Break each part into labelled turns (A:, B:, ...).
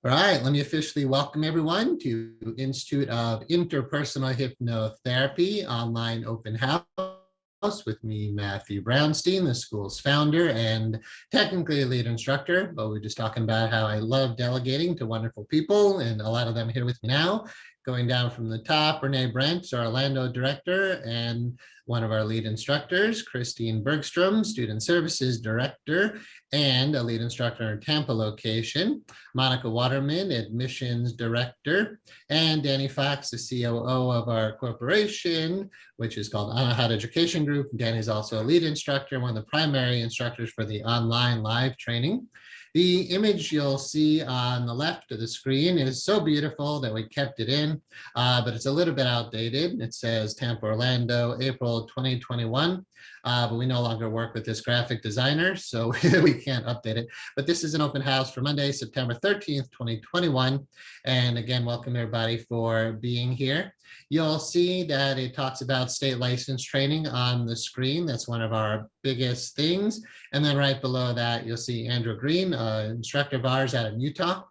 A: All right, let me officially welcome everyone to Institute of Interpersonal Hypnotherapy online open house with me, Matthew Brownstein, the school's founder and technically a lead instructor, but we're just talking about how I love delegating to wonderful people, and a lot of them here with me now. Going down from the top, Renee Brent, our Orlando director, and one of our lead instructors, Christine Bergstrom, student services director, and a lead instructor in our Tampa location, Monica Waterman, admissions director, and Danny Fox, the COO of our corporation, which is called Anahat Education Group. Danny's also a lead instructor, one of the primary instructors for the online live training. The image you'll see on the left of the screen is so beautiful that we kept it in, but it's a little bit outdated. It says Tampa, Orlando, April 2021, but we no longer work with this graphic designer, so we can't update it. But this is an open house for Monday, September 13th, 2021. And again, welcome everybody for being here. You'll see that it talks about state license training on the screen. That's one of our biggest things. And then right below that, you'll see Andrew Green, instructor of ours out of Utah,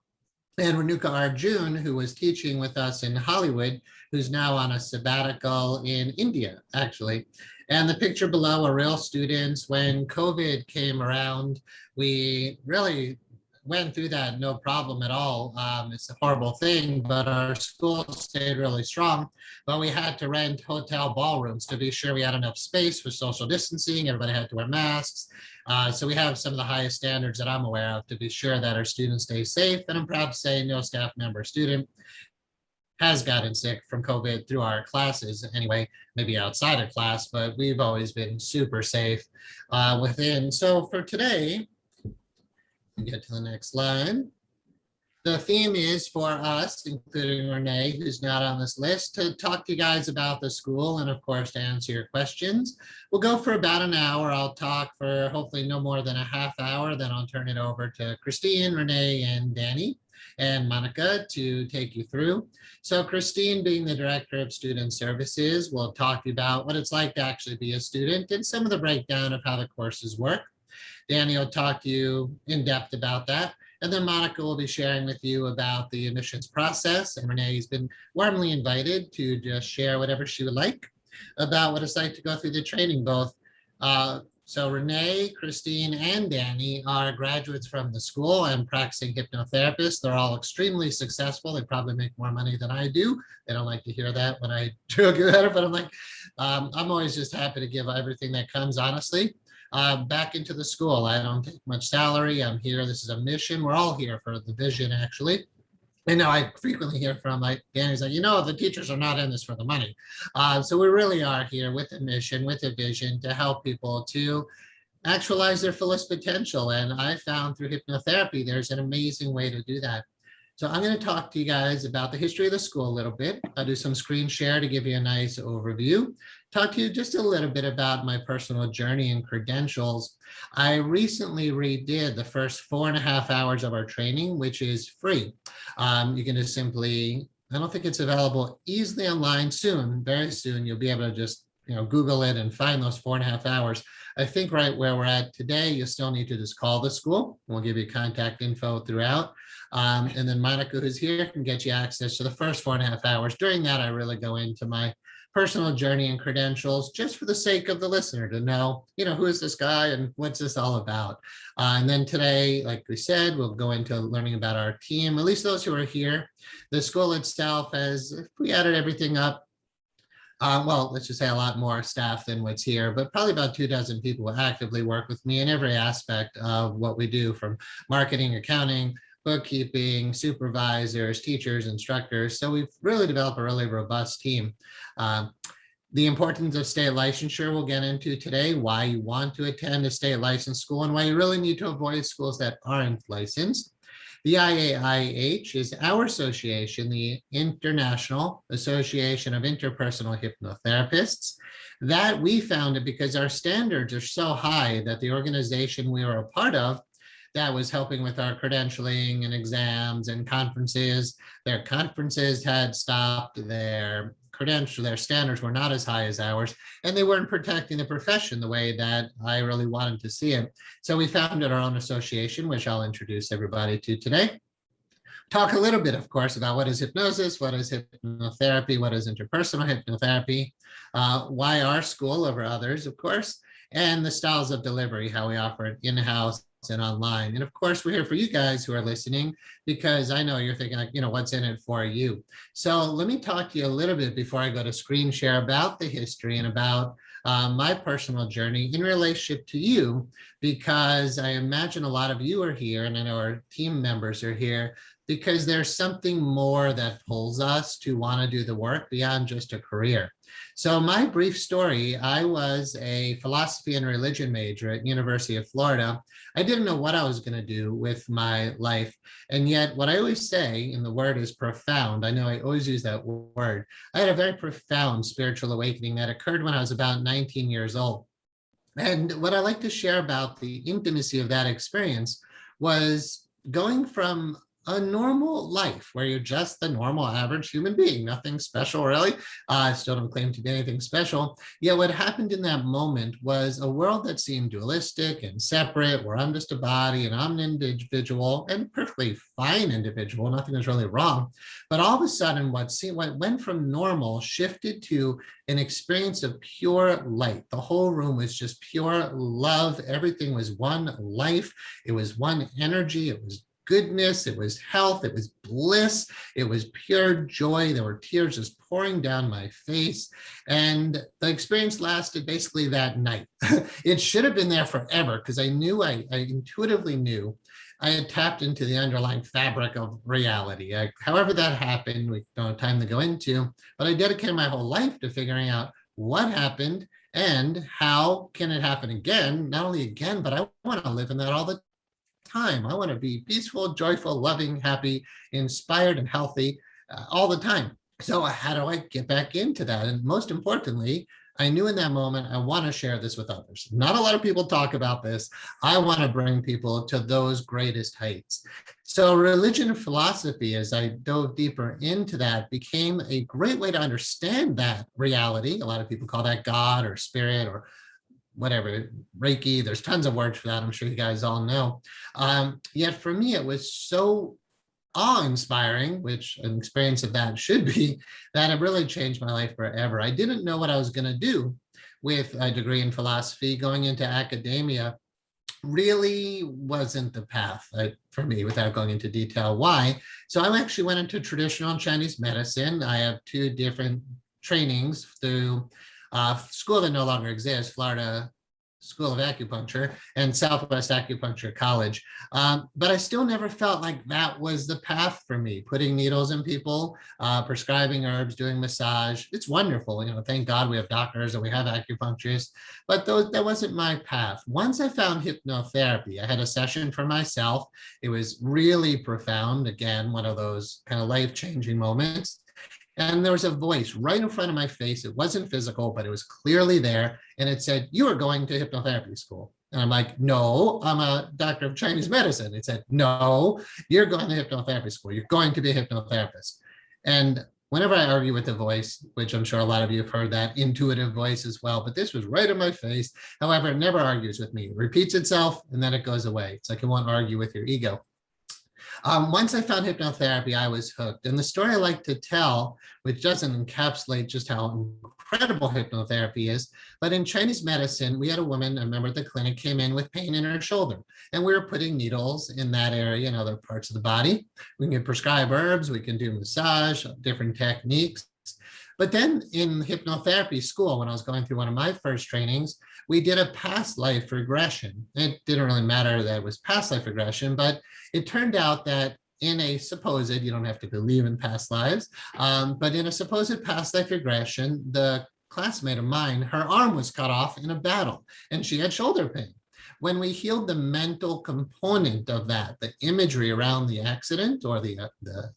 A: and Renuka Arjun, who was teaching with us in Hollywood, who's now on a sabbatical in India, actually. And the picture below are real students. When COVID came around, we really went through that no problem at all. It's a horrible thing, but our school stayed really strong. But we had to rent hotel ballrooms to be sure we had enough space for social distancing. Everybody had to wear masks. So we have some of the highest standards that I'm aware of to be sure that our students stay safe. And I'm proud to say no staff member or student has gotten sick from COVID through our classes anyway, maybe outside of class, but we've always been super safe within. So for today, get to the next slide. The theme is for us, including Renee, who's not on this list, to talk to you guys about the school and of course to answer your questions. We'll go for about an hour. I'll talk for hopefully no more than a half hour. Then I'll turn it over to Christine, Renee, and Danny and Monica to take you through. So Christine, being the Director of Student Services, will talk to you about what it's like to actually be a student and some of the breakdown of how the courses work. Danny will talk to you in depth about that. And then Monica will be sharing with you about the admissions process. And Renee's been warmly invited to just share whatever she would like about what it's like to go through the training both. So Renee, Christine, and Danny are graduates from the school and practicing hypnotherapists. They're all extremely successful. They probably make more money than I do. They don't like to hear that when I joke about it, but I'm like, I'm always just happy to give everything that comes, honestly. Back into the school. I don't take much salary. I'm here. This is a mission. We're all here for the vision, actually. And now I frequently hear from Danny's like, the teachers are not in this for the money. So we really are here with a mission, with a vision to help people to actualize their fullest potential. And I found through hypnotherapy, there's an amazing way to do that. So I'm going to talk to you guys about the history of the school a little bit. I'll do some screen share to give you a nice overview. Talk to you just a little bit about my personal journey and credentials. I recently redid the first 4.5 hours of our training, which is free. You can just simply, I don't think it's available easily online soon, very soon. You'll be able to just Google it and find those 4.5 hours. I think right where we're at today, you still need to just call the school. We'll give you contact info throughout. And then Monica, who's here, can get you access to the first 4.5 hours. During that, I really go into my personal journey and credentials just for the sake of the listener to know, who is this guy and what's this all about? And then today, like we said, we'll go into learning about our team, at least those who are here. The school itself has, if we added everything up, well, let's just say a lot more staff than what's here, but probably about 24 people who actively work with me in every aspect of what we do, from marketing, accounting, bookkeeping, supervisors, teachers, instructors. So we've really developed a really robust team. The importance of state licensure we'll get into today, why you want to attend a state licensed school and why you really need to avoid schools that aren't licensed. The IAIH is our association, the International Association of Interpersonal Hypnotherapists. That we founded because our standards are so high that the organization we were a part of that was helping with our credentialing and exams and conferences. Their conferences had stopped, their standards were not as high as ours, and they weren't protecting the profession the way that I really wanted to see it. So we founded our own association, which I'll introduce everybody to today. talk a little bit, of course, about what is hypnosis, what is hypnotherapy, what is interpersonal hypnotherapy, why our school over others, of course, and the styles of delivery, how we offer it in-house and online. And of course, we're here for you guys who are listening, because I know you're thinking, like, what's in it for you? So let me talk to you a little bit before I go to screen share about the history and about my personal journey in relationship to you, because I imagine a lot of you are here, and I know our team members are here because there's something more that pulls us to want to do the work beyond just a career. So my brief story, I was a philosophy and religion major at University of Florida. I didn't know what I was going to do with my life. And yet what I always say, and the word is profound, I know I always use that word, I had a very profound spiritual awakening that occurred when I was about 19 years old. And what I like to share about the intimacy of that experience was going from a normal life where you're just the normal average human being, nothing special really. I still don't claim to be anything special. Yet what happened in that moment was a world that seemed dualistic and separate, where I'm just a body and I'm an individual, and perfectly fine individual, nothing was really wrong. But all of a sudden what went from normal shifted to an experience of pure light. The whole room was just pure love. Everything was one life. It was one energy. It was goodness, it was health, it was bliss, it was pure joy. There were tears just pouring down my face. And the experience lasted basically that night. It should have been there forever, because I intuitively knew I had tapped into the underlying fabric of reality. However that happened, we don't have time to go into, but I dedicated my whole life to figuring out what happened and how can it happen again. Not only again, but I want to live in that all the time. I want to be peaceful, joyful, loving, happy, inspired, and healthy all the time. So how do I get back into that? And most importantly, I knew in that moment, I want to share this with others. Not a lot of people talk about this. I want to bring people to those greatest heights. So religion and philosophy, as I dove deeper into that, became a great way to understand that reality. A lot of people call that God or spirit or whatever, Reiki, there's tons of words for that. I'm sure you guys all know. Yet for me, it was so awe-inspiring, which an experience of that should be, that it really changed my life forever. I didn't know what I was going to do with a degree in philosophy. Going into academia really wasn't the path for me, without going into detail why. So I actually went into traditional Chinese medicine. I have two different trainings through school that no longer exists, Florida School of Acupuncture and Southwest Acupuncture College. But I still never felt like that was the path for me. Putting needles in people, prescribing herbs, doing massage. It's wonderful. Thank God we have doctors and we have acupuncturists, but that wasn't my path. Once I found hypnotherapy, I had a session for myself. It was really profound. Again, one of those kind of life-changing moments. And there was a voice right in front of my face. It wasn't physical, but it was clearly there. And it said, "You are going to hypnotherapy school." And I'm like, "No, I'm a doctor of Chinese medicine." It said, "No, you're going to hypnotherapy school. You're going to be a hypnotherapist." And whenever I argue with the voice, which I'm sure a lot of you have heard that intuitive voice as well, but this was right in my face. However, it never argues with me. It repeats itself and then it goes away. It's like it won't argue with your ego. Once I found hypnotherapy, I was hooked. And the story I like to tell, which doesn't encapsulate just how incredible hypnotherapy is, but in Chinese medicine, we had a woman, a member of the clinic, came in with pain in her shoulder. And we were putting needles in that area and other parts of the body. We can prescribe herbs, we can do massage, different techniques. But then in hypnotherapy school, when I was going through one of my first trainings, we did a past life regression. It didn't really matter that it was past life regression, but it turned out that in a supposed, you don't have to believe in past lives, but in a supposed past life regression, the classmate of mine, her arm was cut off in a battle and she had shoulder pain. When we healed the mental component of that, the imagery around the accident or the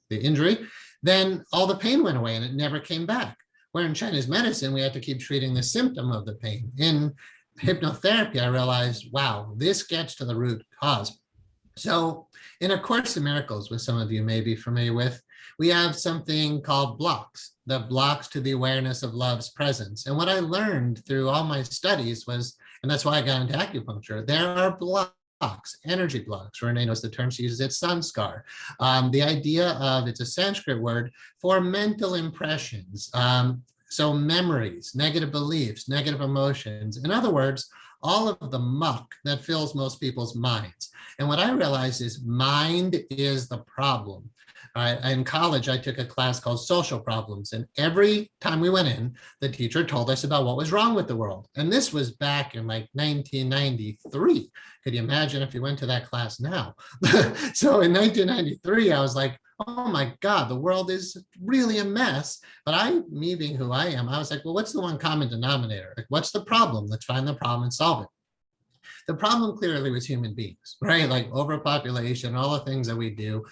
A: injury, then all the pain went away and it never came back. Where in Chinese medicine, we had to keep treating the symptom of the pain. In hypnotherapy, I realized, wow, this gets to the root cause. So in A Course in Miracles, which some of you may be familiar with, we have something called blocks, the blocks to the awareness of love's presence. And what I learned through all my studies was, and that's why I got into acupuncture, there are blocks energy blocks. Renee knows the term, she uses it, sanskar. The idea of, it's a Sanskrit word for mental impressions. So memories, negative beliefs, negative emotions. In other words, all of the muck that fills most people's minds. And what I realized is mind is the problem. In college, I took a class called Social Problems. And every time we went in, the teacher told us about what was wrong with the world. And this was back in like 1993. Could you imagine if you went to that class now? So in 1993, I was like, oh my God, the world is really a mess. But me being who I am, I was like, well, what's the one common denominator? Like, what's the problem? Let's find the problem and solve it. The problem clearly was human beings, right? Like overpopulation, all the things that we do.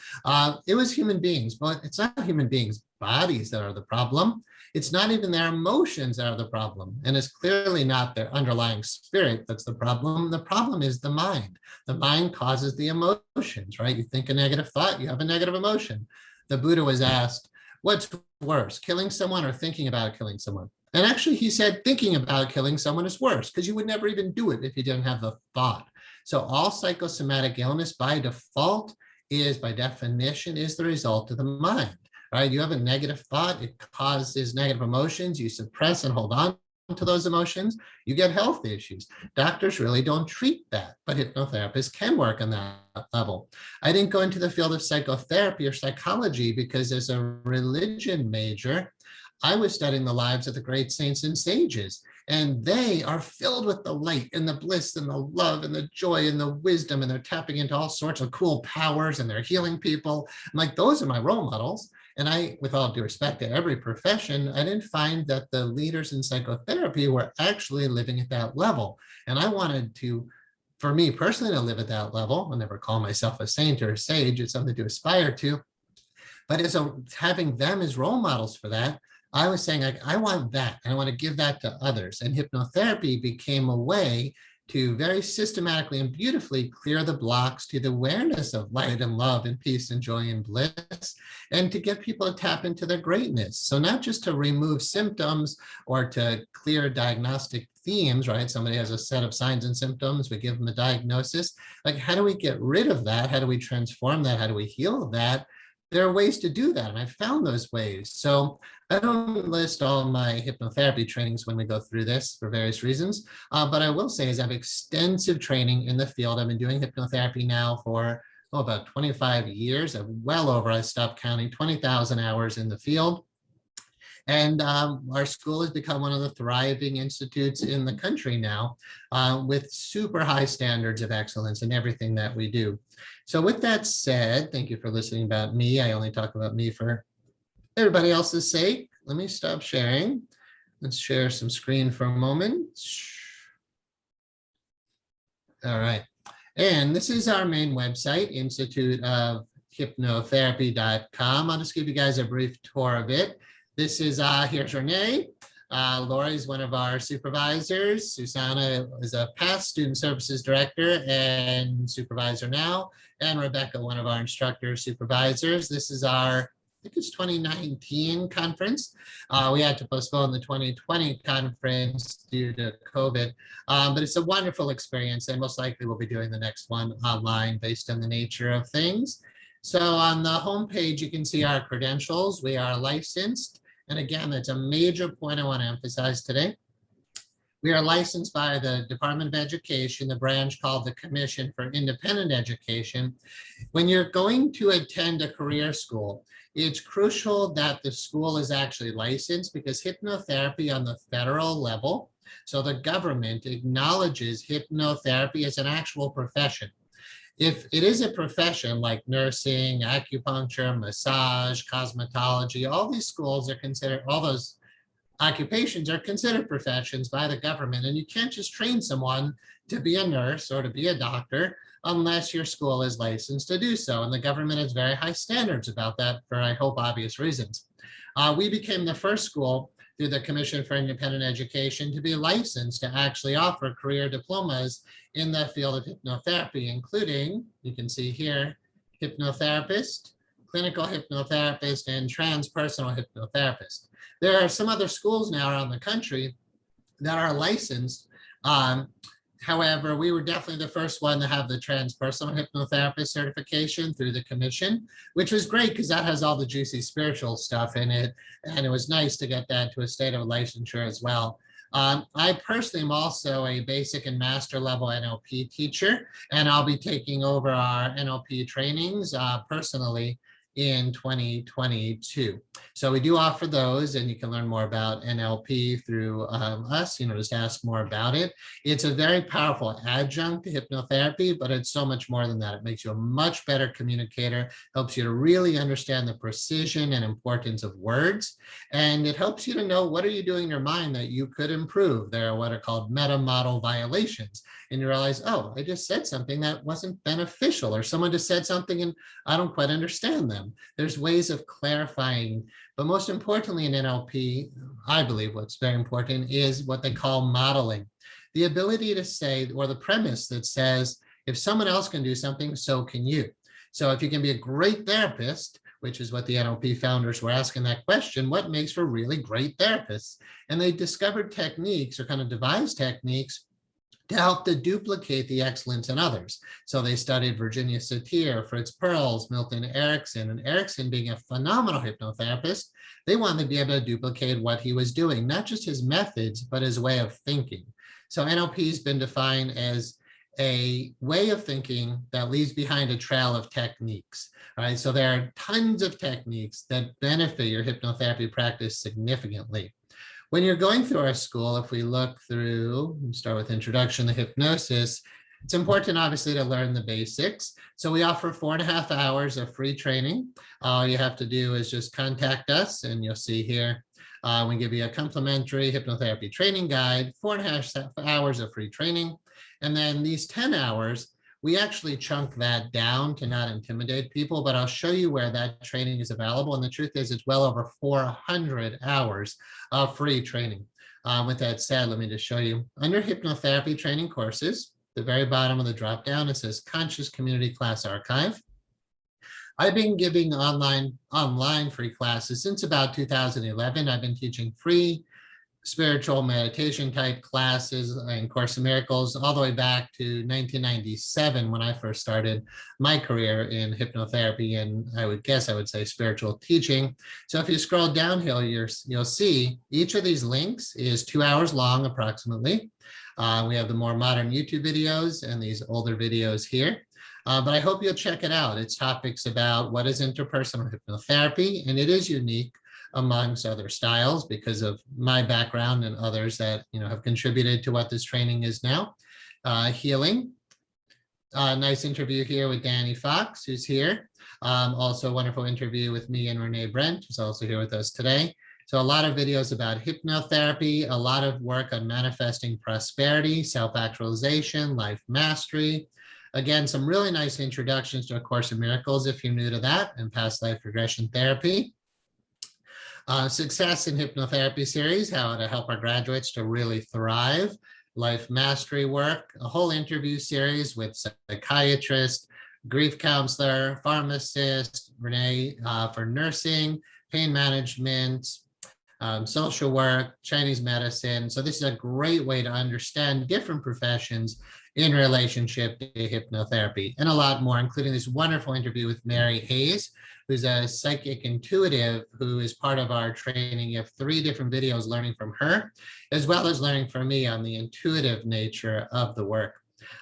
A: It was human beings, but it's not human beings' bodies that are the problem. It's not even their emotions that are the problem. And it's clearly not their underlying spirit that's the problem. The problem is the mind. The mind causes the emotions, right? You think a negative thought, you have a negative emotion. The Buddha was asked, what's worse, killing someone or thinking about killing someone? And actually, he said thinking about killing someone is worse because you would never even do it if you didn't have the thought. So all psychosomatic illness by default is, by definition, is the result of the mind, right? You have a negative thought, it causes negative emotions, you suppress and hold on to those emotions, you get health issues. Doctors really don't treat that, but hypnotherapists can work on that level. I didn't go into the field of psychotherapy or psychology because as a religion major, I was studying the lives of the great saints and sages, and they are filled with the light and the bliss and the love and the joy and the wisdom, and they're tapping into all sorts of cool powers and they're healing people. I'm like, those are my role models. And I, with all due respect to every profession, I didn't find that the leaders in psychotherapy were actually living at that level. And I wanted to, for me personally, to live at that level. I'll never call myself a saint or a sage, it's something to aspire to. But having them as role models for that, I was saying, like, I want that, and I want to give that to others. And hypnotherapy became a way to very systematically and beautifully clear the blocks to the awareness of light and love and peace and joy and bliss, and to get people to tap into their greatness. So not just to remove symptoms or to clear diagnostic themes, right? Somebody has a set of signs and symptoms, we give them a diagnosis. Like, how do we get rid of that? How do we transform that? How do we heal that? There are ways to do that, and I found those ways. So I don't list all my hypnotherapy trainings when we go through this for various reasons, but I will say is I have extensive training in the field. I've been doing hypnotherapy now for about 25 years, well over, I stopped counting, 20,000 hours in the field. And our school has become one of the thriving institutes in the country now, with super high standards of excellence in everything that we do. So with that said, thank you for listening about me. I only talk about me for everybody else's sake. Let me stop sharing. Let's share some screen for a moment. All right. And this is our main website, Institute of Hypnotherapy.com. I'll just give you guys a brief tour of it. This is, here's Renee. Lori is one of our supervisors. Susanna is a past student services director and supervisor now. And Rebecca, one of our instructor supervisors. This is our, I think it's 2019 conference. We had to postpone the 2020 conference due to COVID, but it's a wonderful experience, and most likely we'll be doing the next one online based on the nature of things. So on the homepage, you can see our credentials. We are licensed. And again, that's a major point I want to emphasize today. We are licensed by the Department of Education, the branch called the Commission for Independent Education. When you're going to attend a career school, it's crucial that the school is actually licensed, because hypnotherapy on the federal level, so the government acknowledges hypnotherapy as an actual profession. If it is a profession like nursing, acupuncture, massage, cosmetology, all these schools are considered, all those occupations are considered professions by the government. And you can't just train someone to be a nurse or to be a doctor unless your school is licensed to do so. And the government has very high standards about that for, I hope, obvious reasons. We became the first school through the Commission for Independent Education to be licensed to actually offer career diplomas in the field of hypnotherapy, including, you can see here, hypnotherapist, clinical hypnotherapist, and transpersonal hypnotherapist. There are some other schools now around the country that are licensed However, we were definitely the first one to have the transpersonal hypnotherapist certification through the commission, which was great because that has all the juicy spiritual stuff in it. And it was nice to get that to a state of licensure as well. I personally am also a basic and master level NLP teacher, and I'll be taking over our NLP trainings personally in 2022. So we do offer those, and you can learn more about NLP through us, just ask more about it. It's a very powerful adjunct to hypnotherapy, but it's so much more than that. It makes you a much better communicator, helps you to really understand the precision and importance of words, and it helps you to know what are you doing in your mind that you could improve. There are what are called meta model violations, and you realize, oh, I just said something that wasn't beneficial, or someone just said something and I don't quite understand them. There's ways of clarifying, but most importantly in NLP, I believe what's very important is what they call modeling. The ability to say, or the premise that says, if someone else can do something, so can you. So if you can be a great therapist, which is what the NLP founders were asking that question, what makes for really great therapists? And they discovered techniques, or kind of devised techniques, to help to duplicate the excellence in others. So they studied Virginia Satir, Fritz Perls, Milton Erickson, and Erickson being a phenomenal hypnotherapist, they wanted to be able to duplicate what he was doing, not just his methods, but his way of thinking. So NLP has been defined as a way of thinking that leaves behind a trail of techniques, right? So there are tons of techniques that benefit your hypnotherapy practice significantly. When you're going through our school, if we look through, start with Introduction to Hypnosis, it's important, obviously, to learn the basics. So we offer 4.5 hours of free training. All you have to do is just contact us, and you'll see here, we give you a complimentary hypnotherapy training guide, 4.5 hours of free training. And then these 10 hours, we actually chunk that down to not intimidate people, but I'll show you where that training is available. And the truth is, it's well over 400 hours of free training. With that said, let me just show you. Under hypnotherapy training courses, the very bottom of the drop-down, it says Conscious Community Class Archive. I've been giving online free classes since about 2011. I've been teaching free spiritual meditation type classes in Course in Miracles all the way back to 1997 when I first started my career in hypnotherapy, and I would say spiritual teaching. So if you scroll downhill, you'll see each of these links is 2 hours long approximately. We have the more modern YouTube videos and these older videos here. But I hope you'll check it out. It's topics about what is interpersonal hypnotherapy, and it is unique amongst other styles because of my background and others that have contributed to what this training is now. Healing. Nice interview here with Danny Fox, who's here. Also a wonderful interview with me and Renee Brent, who's also here with us today. So a lot of videos about hypnotherapy, a lot of work on manifesting prosperity, self-actualization, life mastery. Again, some really nice introductions to A Course in Miracles if you're new to that, and past life regression therapy. Success in Hypnotherapy series, how to help our graduates to really thrive. Life mastery work, a whole interview series with psychiatrist, grief counselor, pharmacist, Renee for nursing, pain management, social work, Chinese medicine. So this is a great way to understand different professions in relationship to hypnotherapy, and a lot more, including this wonderful interview with Mary Hayes, who's a psychic intuitive who is part of our training. You have 3 different videos learning from her, as well as learning from me on the intuitive nature of the work.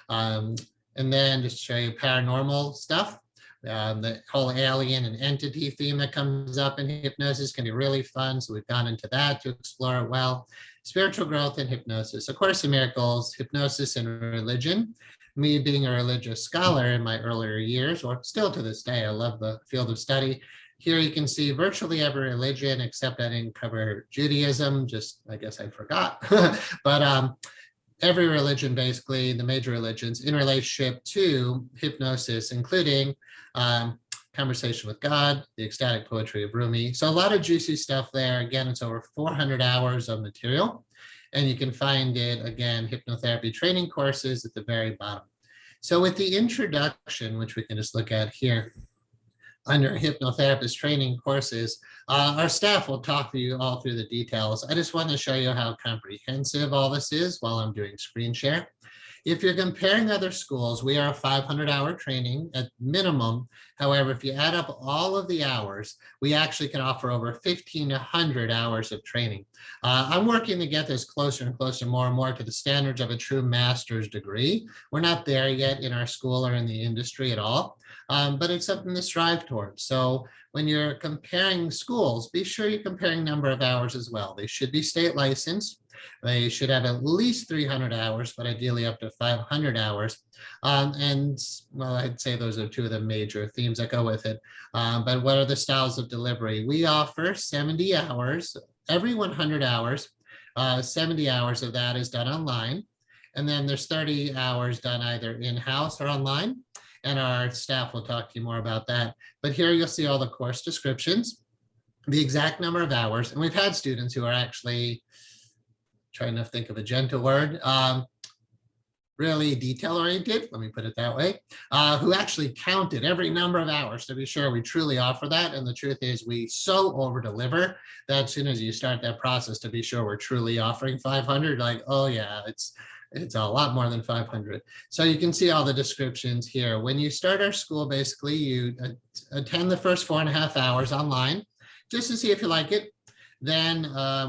A: And then just to show you paranormal stuff. The whole alien and entity theme that comes up in hypnosis can be really fun. So we've gone into that to explore it well. Spiritual growth and hypnosis. A Course in Miracles, hypnosis and religion. Me being a religious scholar in my earlier years, or still to this day, I love the field of study. Here you can see virtually every religion, except I didn't cover Judaism, just I guess I forgot. But every religion, basically, the major religions in relationship to hypnosis, including Conversation with God, the ecstatic poetry of Rumi. So a lot of juicy stuff there. Again, it's over 400 hours of material. And you can find it, again, hypnotherapy training courses at the very bottom. So with the introduction, which we can just look at here, under hypnotherapist training courses, our staff will talk to you all through the details. I just want to show you how comprehensive all this is while I'm doing screen share. If you're comparing other schools, we are a 500-hour training at minimum. However, if you add up all of the hours, we actually can offer over 1,500 hours of training. I'm working to get this closer and closer, more and more to the standards of a true master's degree. We're not there yet in our school or in the industry at all, but it's something to strive towards. So when you're comparing schools, be sure you're comparing number of hours as well. They should be state licensed. They should have at least 300 hours, but ideally up to 500 hours. And well, I'd say those are two of the major themes that go with it. But what are the styles of delivery? We offer 70 hours, every 100 hours, 70 hours of that is done online. And then there's 30 hours done either in-house or online. And our staff will talk to you more about that. But here you'll see all the course descriptions, the exact number of hours. And we've had students who are actually, trying to think of a gentle word, really detail oriented, let me put it that way, who actually counted every number of hours to be sure we truly offer that. And the truth is we so over deliver that as soon as you start that process to be sure we're truly offering 500, like, oh yeah, it's a lot more than 500. So you can see all the descriptions here. When you start our school, basically you attend the first 4.5 hours online just to see if you like it. Then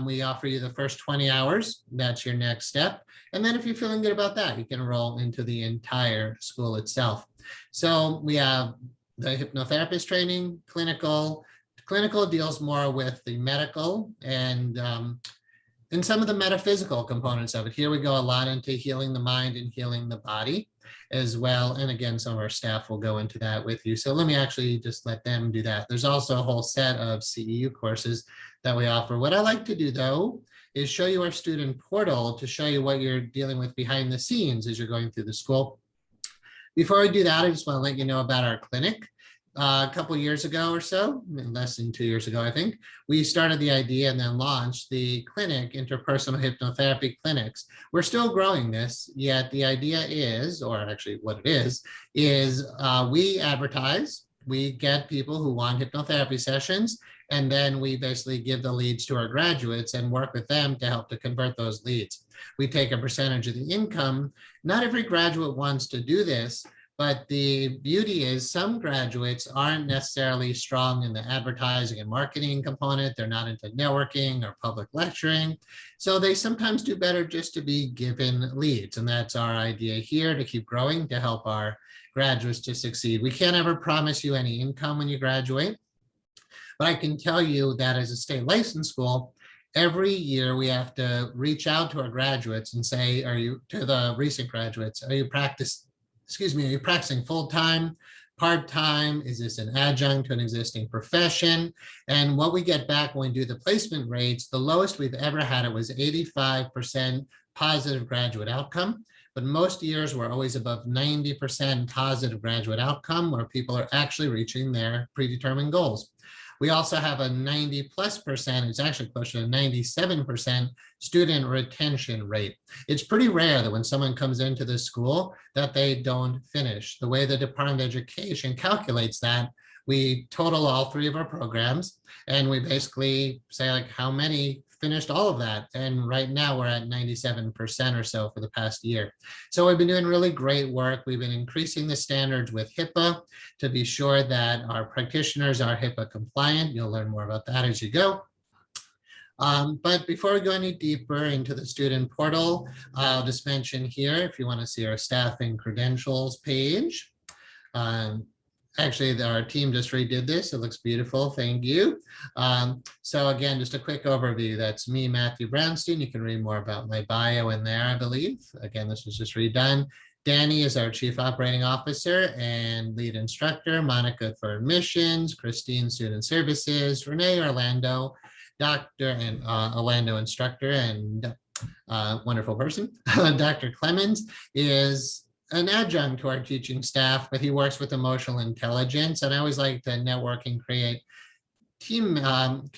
A: we offer you the first 20 hours. That's your next step. And then if you're feeling good about that, you can enroll into the entire school itself. So we have the hypnotherapist training, clinical. Clinical deals more with the medical and some of the metaphysical components of it. Here we go a lot into healing the mind and healing the body as well. And again, some of our staff will go into that with you. So let me actually just let them do that. There's also a whole set of CEU courses that we offer. What I like to do though, is show you our student portal to show you what you're dealing with behind the scenes as you're going through the school. Before I do that, I just want to let you know about our clinic. A couple years ago or so, less than 2 years ago, I think, we started the idea and then launched the clinic, Interpersonal Hypnotherapy clinics. We're still growing this, yet the idea is, or actually what it is we advertise, we get people who want hypnotherapy sessions, and then we basically give the leads to our graduates and work with them to help to convert those leads. We take a percentage of the income. Not every graduate wants to do this, but the beauty is some graduates aren't necessarily strong in the advertising and marketing component. They're not into networking or public lecturing. So they sometimes do better just to be given leads. And that's our idea here, to keep growing, to help our graduates to succeed. We can't ever promise you any income when you graduate, but I can tell you that as a state licensed school, every year we have to reach out to our graduates and say, to the recent graduates, are you practicing full-time, part-time? Is this an adjunct to an existing profession? And what we get back when we do the placement rates, the lowest we've ever had, it was 85% positive graduate outcome. But most years we're always above 90% positive graduate outcome, where people are actually reaching their predetermined goals. We also have a 90+%, it's actually closer to 97% student retention rate. It's pretty rare that when someone comes into the school that they don't finish. The way the Department of Education calculates that, we total all 3 of our programs and we basically say like how many finished all of that. And right now we're at 97% or so for the past year. So we've been doing really great work. We've been increasing the standards with HIPAA to be sure that our practitioners are HIPAA compliant. You'll learn more about that as you go. But before we go any deeper into the student portal, I'll just mention here, if you want to see our staffing credentials page, actually, our team just redid this. It looks beautiful. Thank you. So again, just a quick overview. That's me, Matthew Brownstein. You can read more about my bio in there, I believe. Again, this was just redone. Danny is our Chief Operating Officer and Lead Instructor. Monica for Admissions. Christine, Student Services. Renee, Orlando, Doctor and Orlando Instructor and wonderful person. Dr. Clemens is an adjunct to our teaching staff, but he works with emotional intelligence. And I always like to network and create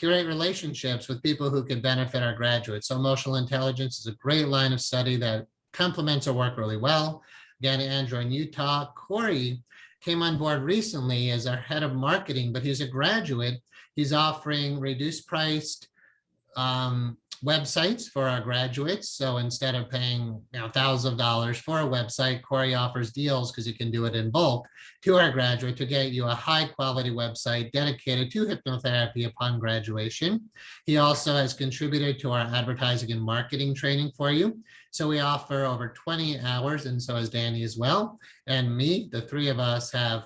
A: relationships with people who could benefit our graduates. So emotional intelligence is a great line of study that complements our work really well. Again, Andrew in Utah. Corey came on board recently as our head of marketing, but he's a graduate. He's offering reduced priced websites for our graduates. So instead of paying thousands of dollars for a website, Corey offers deals because you can do it in bulk to our graduate to get you a high quality website dedicated to hypnotherapy upon graduation. He also has contributed to our advertising and marketing training for you. So we offer over 20 hours, and so has Danny as well. And me, the three of us have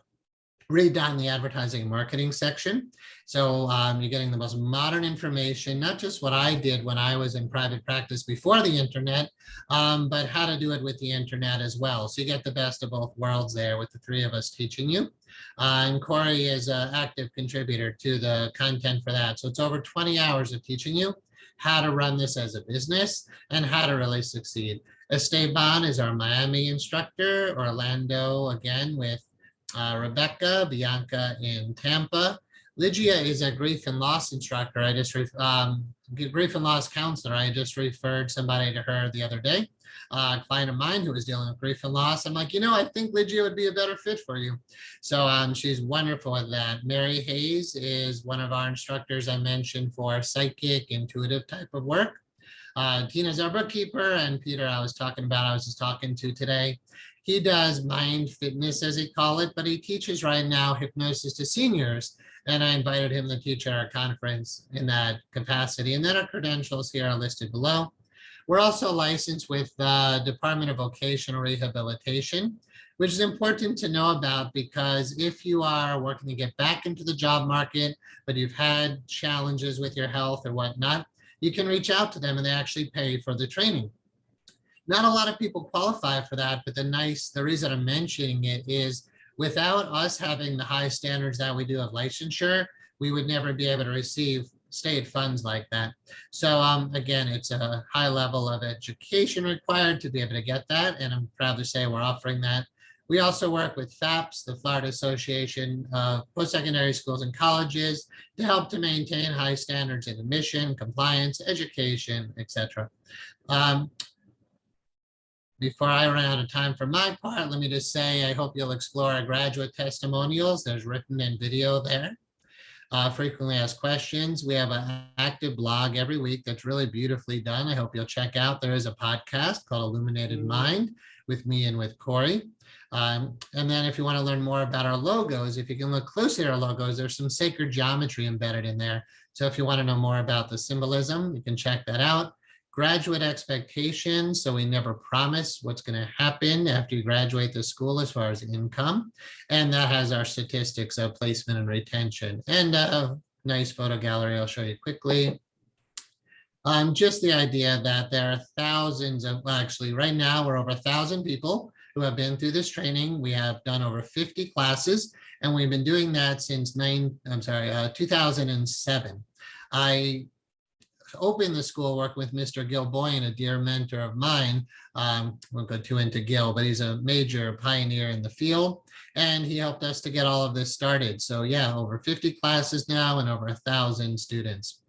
A: redone the advertising and marketing section. So you're getting the most modern information, not just what I did when I was in private practice before the internet, but how to do it with the internet as well. So you get the best of both worlds there with the three of us teaching you. And Corey is an active contributor to the content for that. So it's over 20 hours of teaching you how to run this as a business and how to really succeed. Esteban is our Miami instructor, Orlando again with Rebecca, Bianca in Tampa. Lygia is a grief and loss instructor. Grief and loss counselor. I just referred somebody to her the other day, a client of mine who was dealing with grief and loss. I'm like, I think Lygia would be a better fit for you. So she's wonderful at that. Mary Hayes is one of our instructors I mentioned for psychic, intuitive type of work. Tina's our bookkeeper, and Peter I was just talking to today. He does mind fitness, as he call it, but he teaches right now hypnosis to seniors. And I invited him to teach at our conference in that capacity. And then our credentials here are listed below. We're also licensed with the Department of Vocational Rehabilitation, which is important to know about because if you are working to get back into the job market, but you've had challenges with your health or whatnot, you can reach out to them and they actually pay for the training. Not a lot of people qualify for that, but the reason I'm mentioning it is without us having the high standards that we do of licensure, we would never be able to receive state funds like that. So again, it's a high level of education required to be able to get that. And I'm proud to say we're offering that. We also work with FAPS, the Florida Association of Post-Secondary Schools and Colleges, to help to maintain high standards in admission, compliance, education, etc. Before I run out of time for my part, let me just say, I hope you'll explore our graduate testimonials. There's written and video there. Frequently asked questions. We have an active blog every week that's really beautifully done. I hope you'll check out. There is a podcast called Illuminated Mind with me and with Corey. And then if you want to learn more about our logos, if you can look closely at our logos, there's some sacred geometry embedded in there. So if you want to know more about the symbolism, you can check that out. Graduate expectations, so we never promise what's going to happen after you graduate the school as far as income. And that has our statistics of placement and retention. And a nice photo gallery I'll show you quickly. Just the idea that there are thousands of, well, actually right now we're over 1,000 people who have been through this training. We have done over 50 classes, and we've been doing that since 2007. I opened the school work with Mr. Gil Boyne, a dear mentor of mine. Won't go too into Gil, but he's a major pioneer in the field, and he helped us to get all of this started. So yeah, over 50 classes now and over 1,000 students.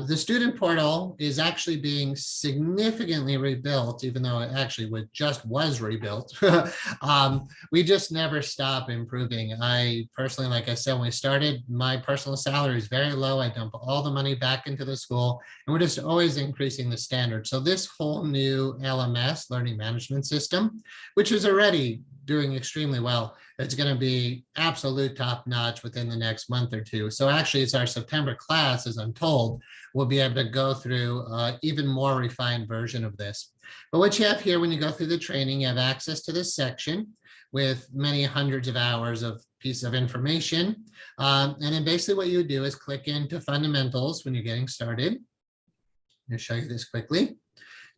A: The student portal is actually being significantly rebuilt, even though it actually was rebuilt. We just never stop improving. I personally, like I said, when we started, my personal salary is very low. I dump all the money back into the school, and we're just always increasing the standard. So this whole new LMS, learning management system, which is already doing extremely well, it's going to be absolute top notch within the next month or two. So actually it's our September class, as I'm told, we'll be able to go through even more refined version of this. But what you have here when you go through the training, you have access to this section with many hundreds of hours of piece of information. And then basically what you would do is click into fundamentals when you're getting started. I'll show you this quickly.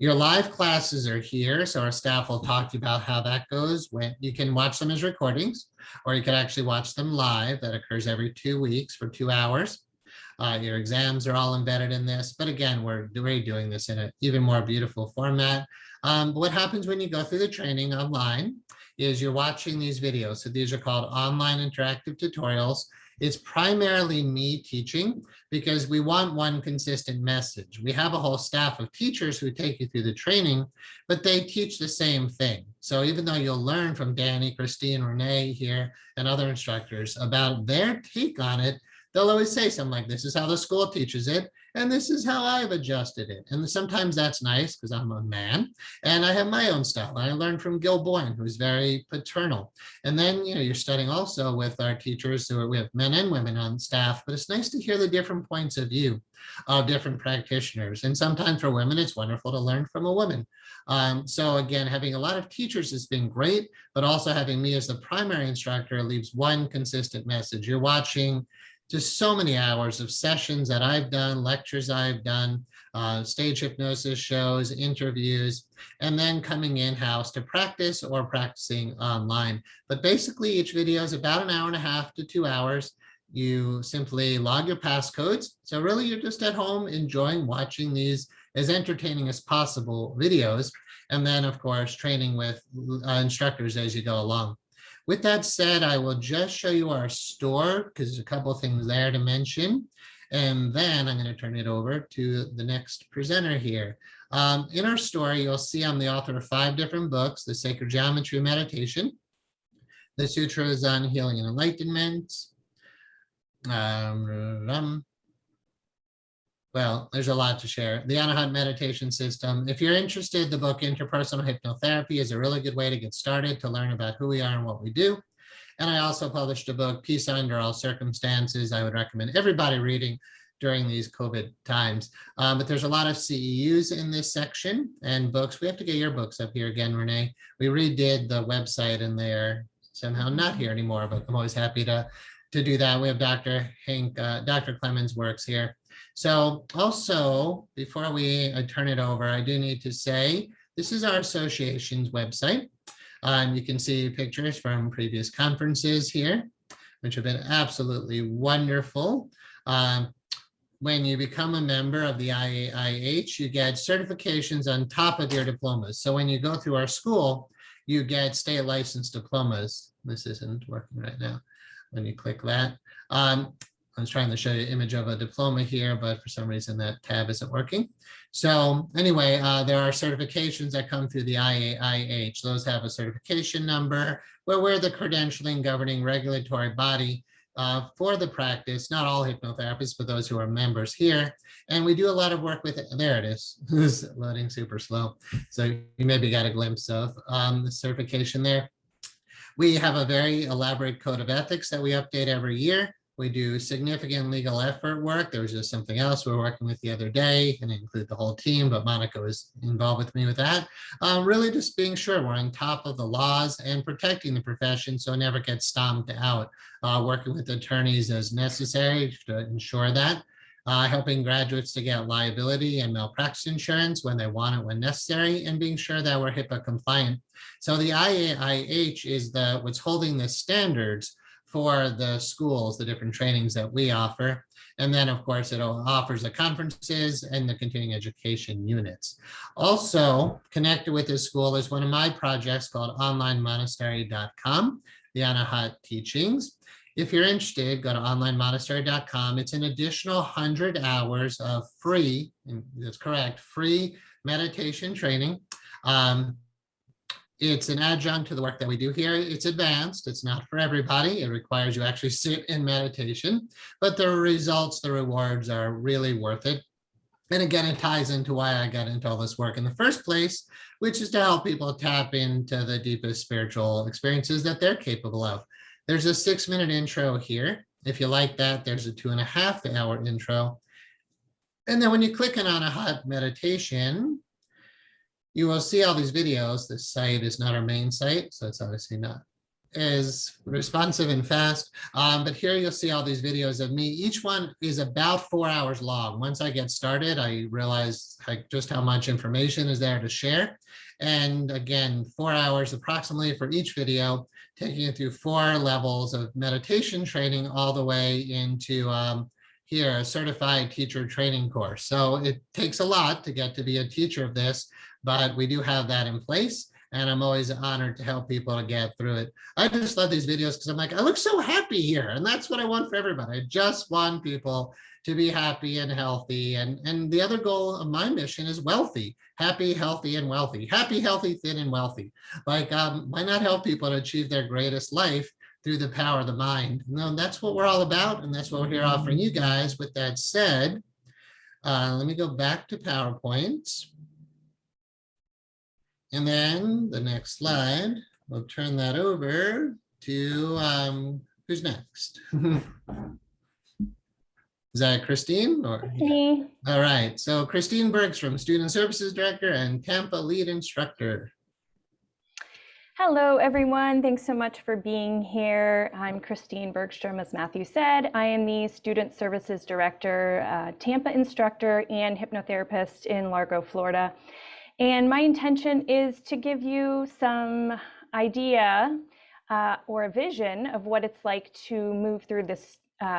A: Your live classes are here, so our staff will talk to you about how that goes. When you can watch them as recordings, or you can actually watch them live. That occurs every 2 weeks for 2 hours. Your exams are all embedded in this, but again, we're doing this in an even more beautiful format. But what happens when you go through the training online is you're watching these videos. So these are called online interactive tutorials. It's primarily me teaching because we want one consistent message. We have a whole staff of teachers who take you through the training, but they teach the same thing. So even though you'll learn from Danny, Christine, Renee here, and other instructors about their take on it, they'll always say something like, this is how the school teaches it. And this is how I've adjusted it. And sometimes that's nice because I'm a man and I have my own style. I learned from Gil Boyne, who's very paternal. And then, you're studying also with our teachers who are, we have men and women on staff, but it's nice to hear the different points of view of different practitioners. And sometimes for women, it's wonderful to learn from a woman. So again, having a lot of teachers has been great, but also having me as the primary instructor leaves one consistent message. You're watching just so many hours of sessions that I've done, lectures I've done, stage hypnosis shows, interviews, and then coming in-house to practice or practicing online. But basically each video is about an hour and a half to 2 hours. You simply log your passcodes. So really you're just at home enjoying watching these as entertaining as possible videos. And then of course, training with instructors as you go along. With that said, I will just show you our store because there's a couple of things there to mention. And then I'm going to turn it over to the next presenter here. In our store, you'll see I'm the author of 5 different books: The Sacred Geometry of Meditation, The Sutras on Healing and Enlightenment. Well, there's a lot to share. The Anahat meditation system. If you're interested, the book Interpersonal Hypnotherapy is a really good way to get started to learn about who we are and what we do. And I also published a book, Peace Under All Circumstances. I would recommend everybody reading during these COVID times. But there's a lot of CEUs in this section and books. We have to get your books up here again, Renee. We redid the website and they're somehow not here anymore, but I'm always happy to do that. We have Dr. Clemens' works here. So also, before I turn it over, I do need to say, this is our association's website. You can see pictures from previous conferences here, which have been absolutely wonderful. When you become a member of the IAIH, you get certifications on top of your diplomas. So when you go through our school, you get state licensed diplomas. This isn't working right now when you click that. I was trying to show you an image of a diploma here, but for some reason that tab isn't working. So anyway, there are certifications that come through the IAIH. Those have a certification number where we're the credentialing, governing, regulatory body for the practice, not all hypnotherapists, but those who are members here. And we do a lot of work with it. There it is. It's loading super slow. So you maybe got a glimpse of the certification there. We have a very elaborate code of ethics that we update every year. We do significant legal effort work. There was just something else we were working with the other day, and include the whole team, but Monica was involved with me with that. Really just being sure we're on top of the laws and protecting the profession so it never gets stomped out. Working with attorneys as necessary to ensure that. Helping graduates to get liability and malpractice insurance when they want it, when necessary, and being sure that we're HIPAA compliant. So the IAIH is what's holding the standards for the schools, the different trainings that we offer. And then of course it offers the conferences and the continuing education units. Also connected with this school is one of my projects called onlinemonastery.com, the Anahat teachings. If you're interested, go to onlinemonastery.com. It's an additional 100 hours of free, and that's correct, free meditation training. It's an adjunct to the work that we do here. It's advanced. It's not for everybody. It requires you actually sit in meditation, but the results, the rewards are really worth it. And again, it ties into why I got into all this work in the first place, which is to help people tap into the deepest spiritual experiences that they're capable of. There's a 6-minute intro here. If you like that, there's a 2.5-hour intro. And then when you click on Anahat meditation, you will see all these videos. This site is not our main site, so it's obviously not as responsive and fast. But here you'll see all these videos of me. Each one is about 4 hours long. Once I get started, I realize just how much information is there to share. And again, 4 hours approximately for each video, taking you through 4 levels of meditation training all the way into here, a certified teacher training course. So it takes a lot to get to be a teacher of this, but we do have that in place. And I'm always honored to help people to get through it. I just love these videos because I'm like, I look so happy here. And that's what I want for everybody. I just want people to be happy and healthy. And the other goal of my mission is wealthy, happy, healthy, and wealthy. Happy, healthy, thin, and wealthy. Like, why not help people to achieve their greatest life through the power of the mind? No, that's what we're all about. And that's what we're here offering you guys. With that said, Let me go back to PowerPoint. And then the next slide, we'll turn that over to who's next? Is that Christine? Or
B: Me.
A: Yeah. All right. So Christine Bergstrom, Student Services Director and Tampa Lead Instructor.
B: Hello, everyone. Thanks so much for being here. I'm Christine Bergstrom, as Matthew said. I am the Student Services Director, Tampa Instructor, and Hypnotherapist in Largo, Florida. And my intention is to give you some idea or a vision of what it's like to move through this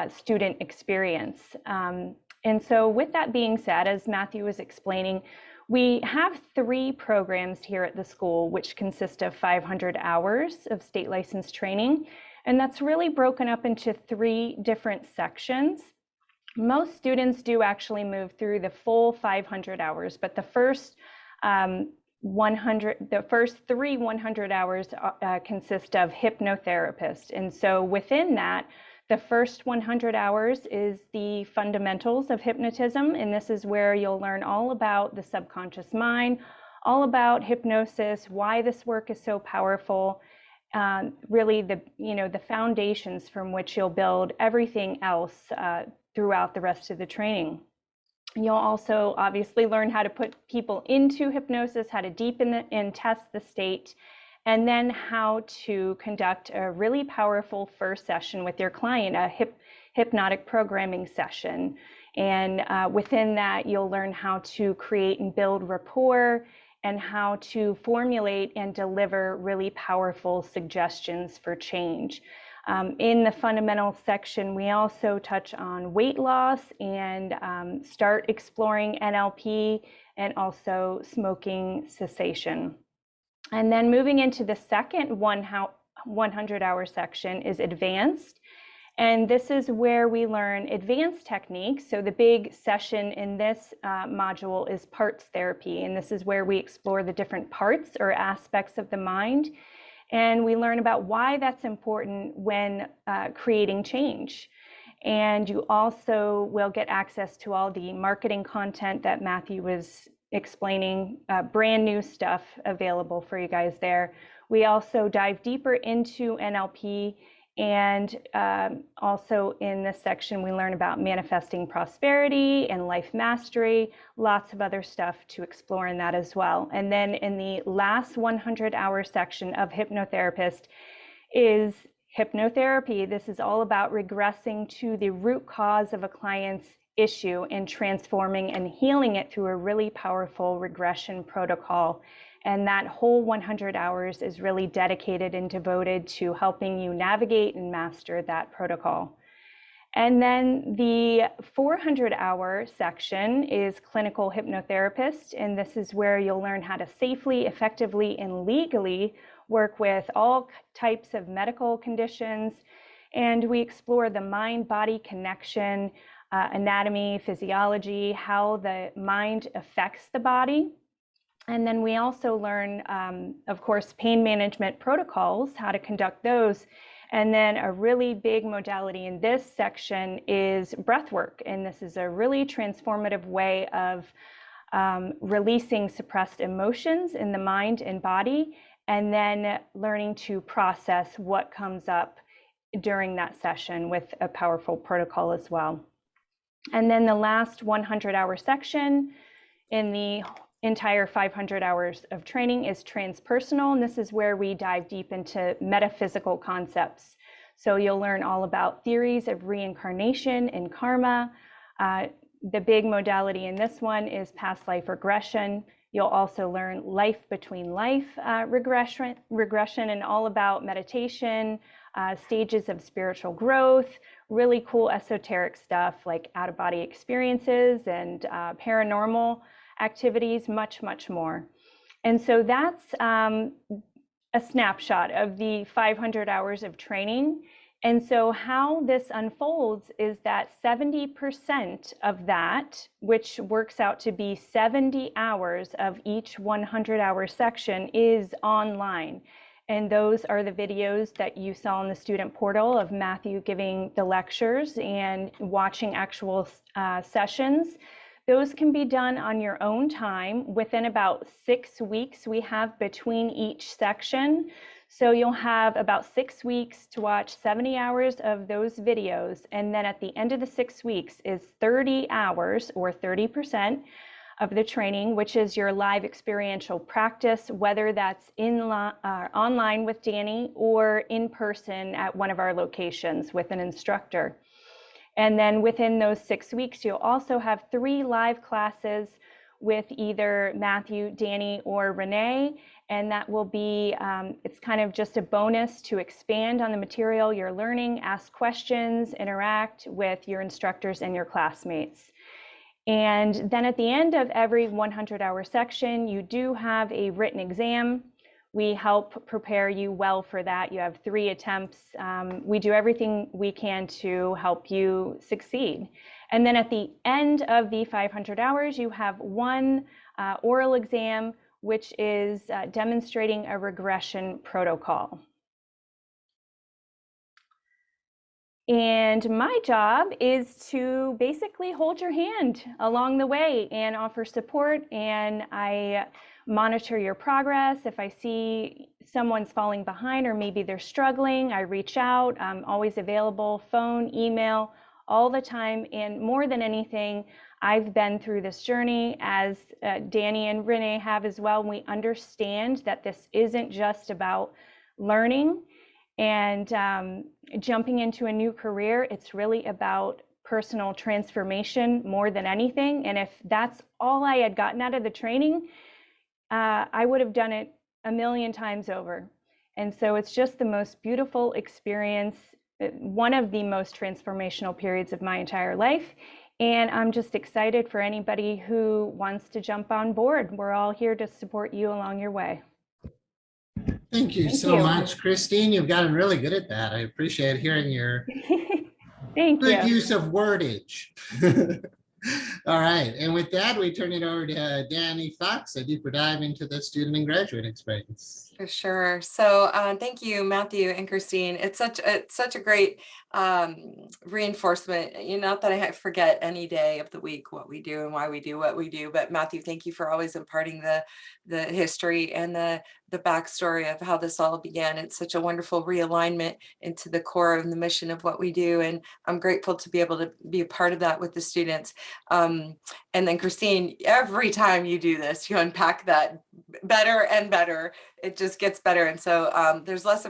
B: student experience. And so with that being said, as Matthew was explaining, we have 3 programs here at the school, which consist of 500 hours of state license training. And that's really broken up into 3 different sections. Most students do actually move through the full 500 hours, but the first 3 100 hours consist of hypnotherapist. And so within that, the first 100 hours is the Fundamentals of Hypnotism, and this is where you'll learn all about the subconscious mind, all about hypnosis, why this work is so powerful, really the foundations from which you'll build everything else throughout the rest of the training. You'll also obviously learn how to put people into hypnosis, how to deepen and test the state, and then how to conduct a really powerful first session with your client, a hypnotic programming session. And within that, you'll learn how to create and build rapport and how to formulate and deliver really powerful suggestions for change. In the fundamental section, we also touch on weight loss and start exploring NLP and also smoking cessation. And then moving into the second 100-hour section is advanced. And this is where we learn advanced techniques. So the big session in this module is parts therapy. And this is where we explore the different parts or aspects of the mind. And we learn about why that's important when creating change. And you also will get access to all the marketing content that Matthew was explaining, brand new stuff available for you guys there. We also dive deeper into NLP, and also in this section we learn about manifesting prosperity and life mastery, lots of other stuff to explore in that as well. And then in the last 100-hour section of Hypnotherapist is hypnotherapy. This is all about regressing to the root cause of a client's issue and transforming and healing it through a really powerful regression protocol. And that whole 100 hours is really dedicated and devoted to helping you navigate and master that protocol. And then the 400-hour section is clinical hypnotherapist. And this is where you'll learn how to safely, effectively, and legally work with all types of medical conditions. And we explore the mind-body connection, anatomy, physiology, how the mind affects the body. And then we also learn, of course, pain management protocols, how to conduct those. And then a really big modality in this section is breath work. And this is a really transformative way of releasing suppressed emotions in the mind and body, and then learning to process what comes up during that session with a powerful protocol as well. And then the last 100-hour section in the entire 500 hours of training is transpersonal, and this is where we dive deep into metaphysical concepts. So you'll learn all about theories of reincarnation and karma. The big modality in this one is past life regression. You'll also learn life between life regression and all about meditation, stages of spiritual growth, really cool esoteric stuff like out-of-body experiences and paranormal activities, much, much more. And so that's a snapshot of the 500 hours of training. And so how this unfolds is that 70% of that, which works out to be 70 hours of each 100-hour section, is online. And those are the videos that you saw in the student portal of Matthew giving the lectures and watching actual sessions. Those can be done on your own time within about 6 weeks we have between each section. So you'll have about 6 weeks to watch 70 hours of those videos. And then at the end of the 6 weeks is 30 hours or 30% of the training, which is your live experiential practice, whether that's online with Danny or in person at one of our locations with an instructor. And then within those 6 weeks, you'll also have 3 live classes with either Matthew, Danny, or Renee. And that will be, it's kind of just a bonus to expand on the material you're learning, ask questions, interact with your instructors and your classmates. And then at the end of every 100-hour section, you do have a written exam. We help prepare you well for that. You have 3 attempts. We do everything we can to help you succeed. And then at the end of the 500 hours, you have 1 oral exam, which is demonstrating a regression protocol. And my job is to basically hold your hand along the way and offer support. And I monitor your progress. If I see someone's falling behind or maybe they're struggling, I reach out. I'm always available, phone, email, all the time. And more than anything, I've been through this journey, as Danny and Renee have as well. We understand that this isn't just about learning and jumping into a new career. It's really about personal transformation more than anything. And if that's all I had gotten out of the training, I would have done it a million times over. And so it's just the most beautiful experience, one of the most transformational periods of my entire life. And I'm just excited for anybody who wants to jump on board. We're all here to support you along your way.
A: Thank you so much, Christine. You've gotten really good at that. I appreciate hearing your good use of wordage. All right. And with that, we turn it over to Danny Fox, a deeper dive into the student and graduate experience.
C: For sure. So thank you, Matthew and Christine. It's such a great reinforcement. Not that I forget any day of the week what we do and why we do what we do, but Matthew, thank you for always imparting the history and the backstory of how this all began. It's such a wonderful realignment into the core of the mission of what we do, and I'm grateful to be able to be a part of that with the students. And then Christine, every time you do this, you unpack that better and better. It just gets better. And so there's less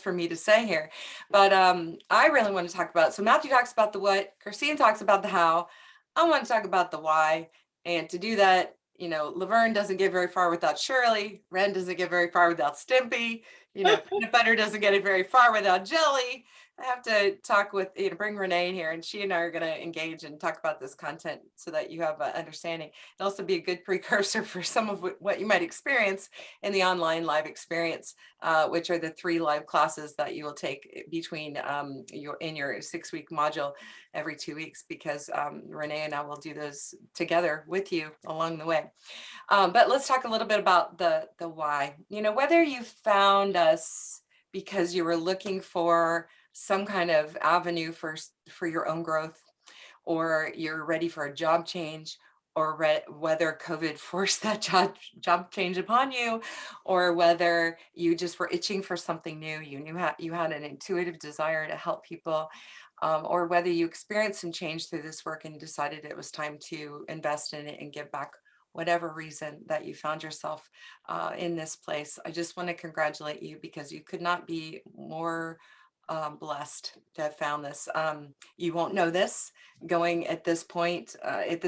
C: for me to say here, but I really want to talk about, so Matthew talks about the what, Christine talks about the how, I want to talk about the why. And to do that, Laverne doesn't get very far without Shirley, Ren doesn't get very far without Stimpy, peanut butter doesn't get it very far without jelly. I have to talk with, bring Renee in here, and she and I are going to engage and talk about this content so that you have an understanding. It'll also be a good precursor for some of what you might experience in the online live experience, which are the 3 live classes that you will take between in your 6-week module every 2 weeks, because Renee and I will do those together with you along the way. But let's talk a little bit about the why. Whether you found us because you were looking for some kind of avenue for your own growth, or you're ready for a job change, or whether COVID forced that job change upon you, or whether you just were itching for something new, you had an intuitive desire to help people, or whether you experienced some change through this work and decided it was time to invest in it and give back, whatever reason that you found yourself in this place. I just want to congratulate you, because you could not be more blessed to have found this. You won't know this going at this point in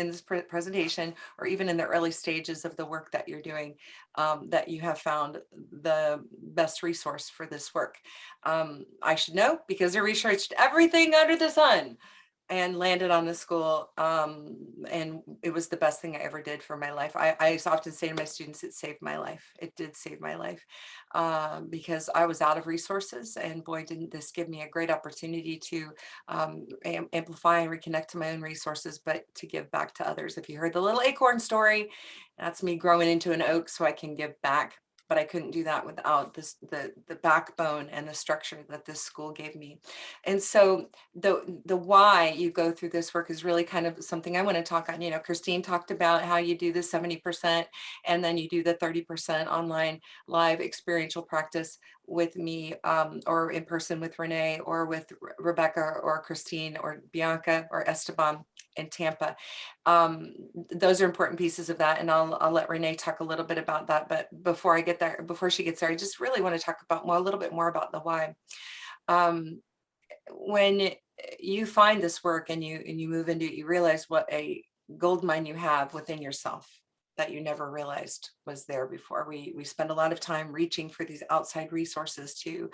C: this presentation, or even in the early stages of the work that you're doing, that you have found the best resource for this work. I should know, because I researched everything under the sun and landed on the school, and it was the best thing I ever did for my life. I often say to my students, it saved my life. It did save my life, because I was out of resources, and boy, didn't this give me a great opportunity to amplify and reconnect to my own resources, but to give back to others. If you heard the little acorn story, that's me growing into an oak so I can give back. but I couldn't do that without the backbone and the structure that this school gave me. And so the why you go through this work is really kind of something I want to talk on. You know, Christine talked about how you do the 70% and then you do the 30% online live experiential practice with me, or in person with Renee, or with Rebecca or Christine or Bianca or Esteban in Tampa. Those are important pieces of that, and I'll let Renee talk a little bit about that. But before I get there, before she gets there, I just really want to talk about a little bit more about the why. When you find this work and you move into it, you realize what a gold mine you have within yourself that you never realized was there before. We spend a lot of time reaching for these outside resources to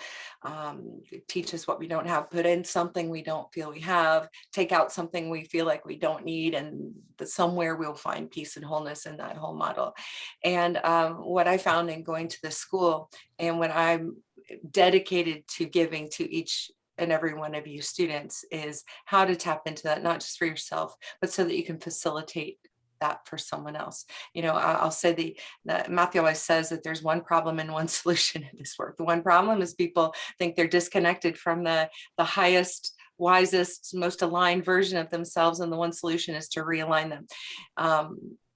C: teach us what we don't have, put in something we don't feel we have, take out something we feel like we don't need, and somewhere we'll find peace and wholeness in that whole model. And what I found in going to this school, and what I'm dedicated to giving to each and every one of you students, is how to tap into that, not just for yourself, but so that you can facilitate that for someone else. You know, I'll say that Matthew always says that there's one problem and one solution in this work. The one problem is people think they're disconnected from the highest, wisest, most aligned version of themselves, and the one solution is to realign them.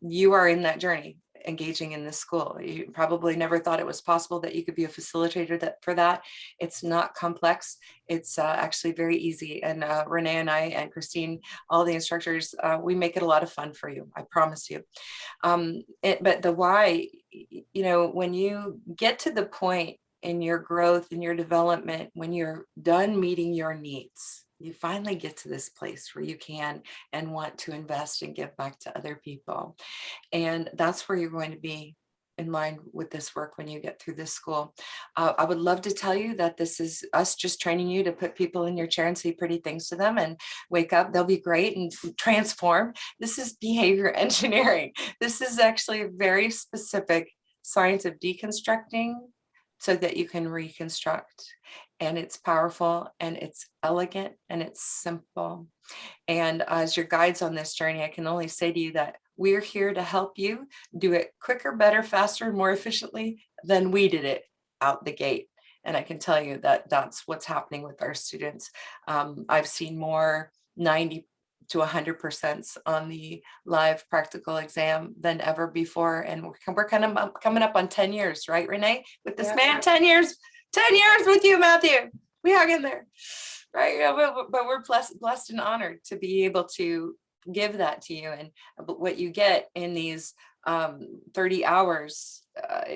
C: You are in that journey, engaging in this school. You probably never thought it was possible that you could be a facilitator for that. It's not complex. It's actually very easy. And Renee and I and Christine, all the instructors, we make it a lot of fun for you. I promise you. But the why, you know, when you get to the point in your growth, in your development, when you're done meeting your needs, you finally get to this place where you can and want to invest and give back to other people. And that's where you're going to be in line with this work when you get through this school. I would love to tell you that this is us just training you to put people in your chair and say pretty things to them and wake up, they'll be great and transform. This is behavior engineering. This is actually a very specific science of deconstructing so that you can reconstruct. And it's powerful and it's elegant and it's simple. And as your guides on this journey, I can only say to you that we're here to help you do it quicker, better, faster, more efficiently than we did it out the gate. And I can tell you that that's what's happening with our students. I've seen more 90 to 100% on the live practical exam than ever before. And we're kind of coming up on 10 years, right, Renee? With this man, 10 years with you, Matthew. We hung in there, right? But we're blessed and honored to be able to give that to you. And what you get in these 30 hours,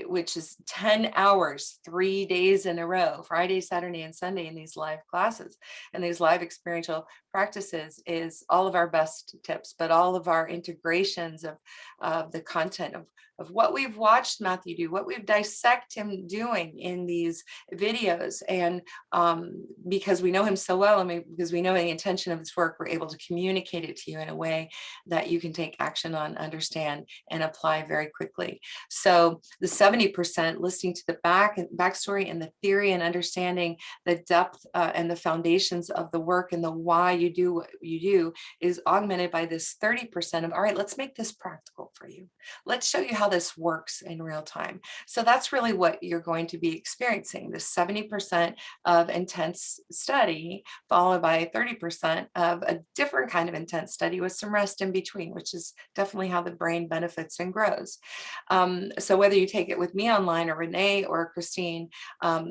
C: which is 10 hours, 3 days in a row, Friday, Saturday, and Sunday, in these live classes and these live experiential practices, is all of our best tips, but all of our integrations of the content of what we've watched Matthew do, what we've dissect him doing in these videos. And because we know him so well, and because we know the intention of this work, we're able to communicate it to you in a way that you can take action on, understand, and apply very quickly. So the 70%, listening to the backstory and the theory and understanding the depth and the foundations of the work and the why you do what you do, is augmented by this 30% of, all right, let's make this practical for you. Let's show you how this works in real time. So that's really what you're going to be experiencing, this 70% of intense study, followed by 30% of a different kind of intense study with some rest in between, which is definitely how the brain benefits and grows. So whether you take it with me online or Renee or Christine,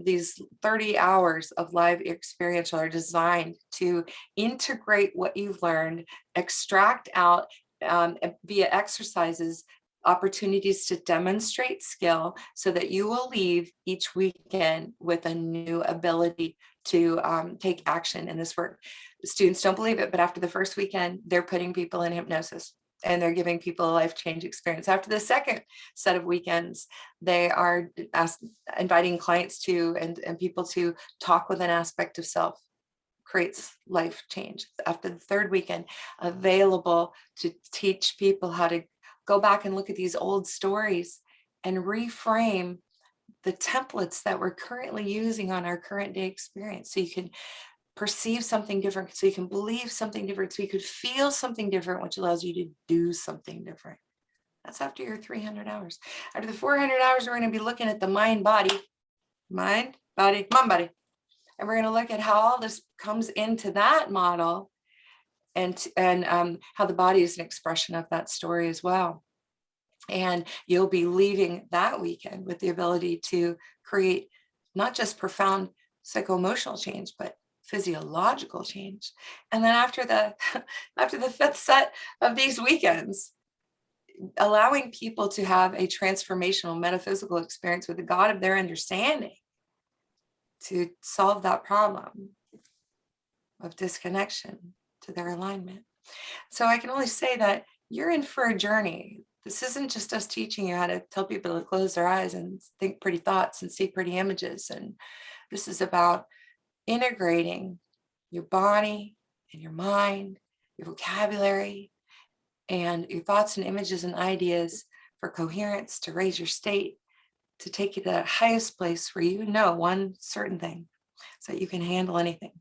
C: these 30 hours of live experiential are designed to integrate what you've learned, extract out via exercises, opportunities to demonstrate skill, so that you will leave each weekend with a new ability to take action in this work. The students don't believe it, but after the first weekend, they're putting people in hypnosis and they're giving people a life-change experience. After the second set of weekends, they are inviting clients to and people to talk with an aspect of self. Creates life change. After the third weekend, available to teach people how to go back and look at these old stories and reframe the templates that we're currently using on our current day experience, so you can perceive something different, so you can believe something different, so you could feel something different, which allows you to do something different. That's after your 300 hours. After the 400 hours, we're going to be looking at the mind, body. And we're going to look at how all this comes into that model, and how the body is an expression of that story as well. And you'll be leaving that weekend with the ability to create not just profound psycho-emotional change, but physiological change. And then after the fifth set of these weekends, allowing people to have a transformational metaphysical experience with the God of their understanding to solve that problem of disconnection to their alignment. So I can only say that you're in for a journey. This isn't just us teaching you how to tell people to close their eyes and think pretty thoughts and see pretty images. And this is about integrating your body and your mind, your vocabulary, and your thoughts and images and ideas for coherence, to raise your state, to take you to the highest place where you know one certain thing, so that you can handle anything.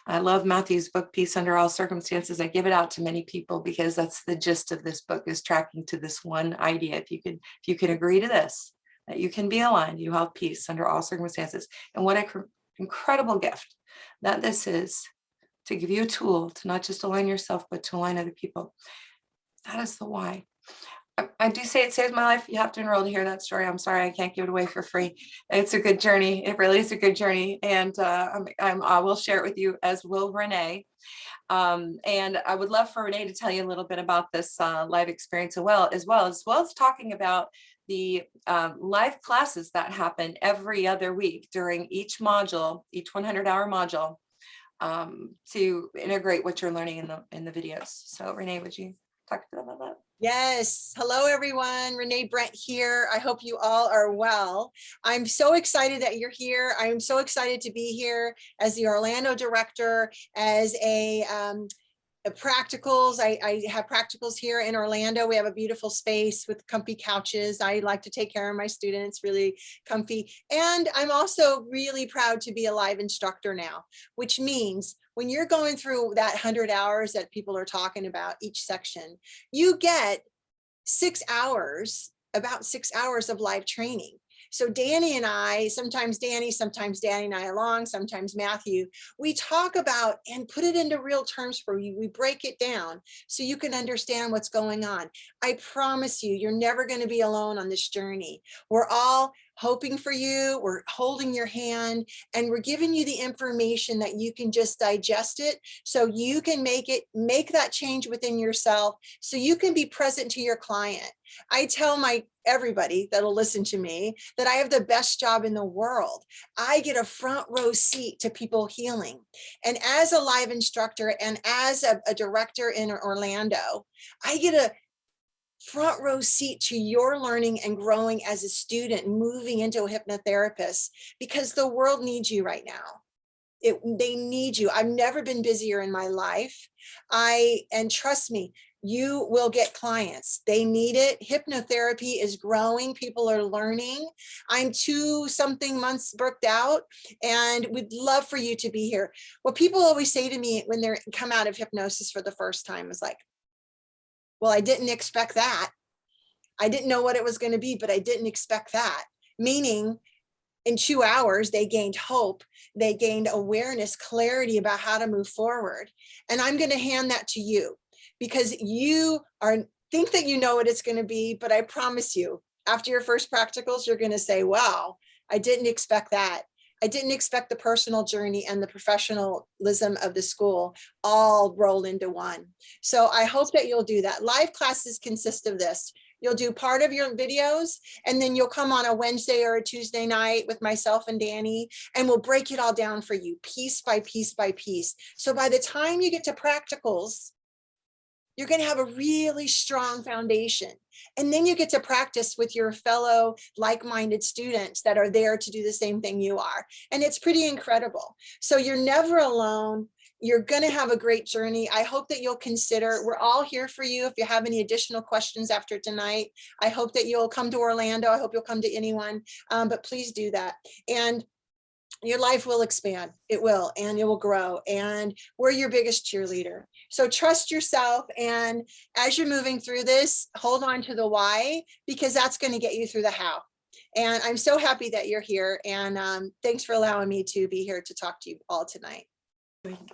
C: I love Matthew's book, Peace Under All Circumstances. I give it out to many people because that's the gist of this book, is tracking to this one idea. If you can agree to this, that you can be aligned, you have peace under all circumstances. And what an incredible gift that this is, to give you a tool to not just align yourself, but to align other people. That is the why. I do say it saves my life. You have to enroll to hear that story. I'm sorry, I can't give it away for free. It's a good journey. It really is a good journey. And I will share it with you, as will Renee. And I would love for Renee to tell you a little bit about this live experience as well as talking about the live classes that happen every other week during each module, each 100-hour module, to integrate what you're learning in the videos. So Renee, would you talk to them about that?
D: Yes. Hello, everyone. Renee Brent here. I hope you all are well. I'm so excited that you're here. I'm so excited to be here as the Orlando director, as a practicals. I have practicals here in Orlando. We have a beautiful space with comfy couches. I like to take care of my students, really comfy. And I'm also really proud to be a live instructor now, which means when you're going through that 100 hours that people are talking about each section, you get 6 hours, about 6 hours of live training. So Danny and I, sometimes Danny and I along, sometimes Matthew, we talk about and put it into real terms for you. We break it down so you can understand what's going on. I promise you, you're never going to be alone on this journey. We're all hoping for you, we're holding your hand, and we're giving you the information that you can just digest it, so you can make that change within yourself, so you can be present to your client. I tell everybody that'll listen to me that I have the best job in the world. I get a front row seat to people healing. And as a live instructor and as a director in Orlando, I get a front row seat to your learning and growing as a student, moving into a hypnotherapist, because the world needs you right now. They need you. I've never been busier in my life. And trust me, you will get clients. They need it. Hypnotherapy is growing. People are learning. I'm 2-something months booked out, and we'd love for you to be here. What people always say to me when they come out of hypnosis for the first time is like, well, I didn't expect that. I didn't know what it was going to be, but I didn't expect that. Meaning, in 2 hours, they gained hope. They gained awareness, clarity about how to move forward. And I'm going to hand that to you, because you think that you know what it's going to be, but I promise you, after your first practicals, you're going to say, wow, I didn't expect that. I didn't expect the personal journey and the professionalism of the school all rolled into one. So I hope that you'll do that. Live classes consist of this. You'll do part of your videos, and then you'll come on a Wednesday or a Tuesday night with myself and Danny, and we'll break it all down for you, piece by piece by piece. So by the time you get to practicals, you're going to have a really strong foundation. And then you get to practice with your fellow like-minded students that are there to do the same thing you are. And it's pretty incredible. So you're never alone. You're going to have a great journey. I hope that you'll consider, we're all here for you. If you have any additional questions after tonight, I hope that you'll come to Orlando. I hope you'll come to anyone, but please do that. And your life will expand. It will, and it will grow. And we're your biggest cheerleader. So trust yourself. And as you're moving through this, hold on to the why, because that's going to get you through the how. And I'm so happy that you're here. And thanks for allowing me to be here to talk to you all tonight.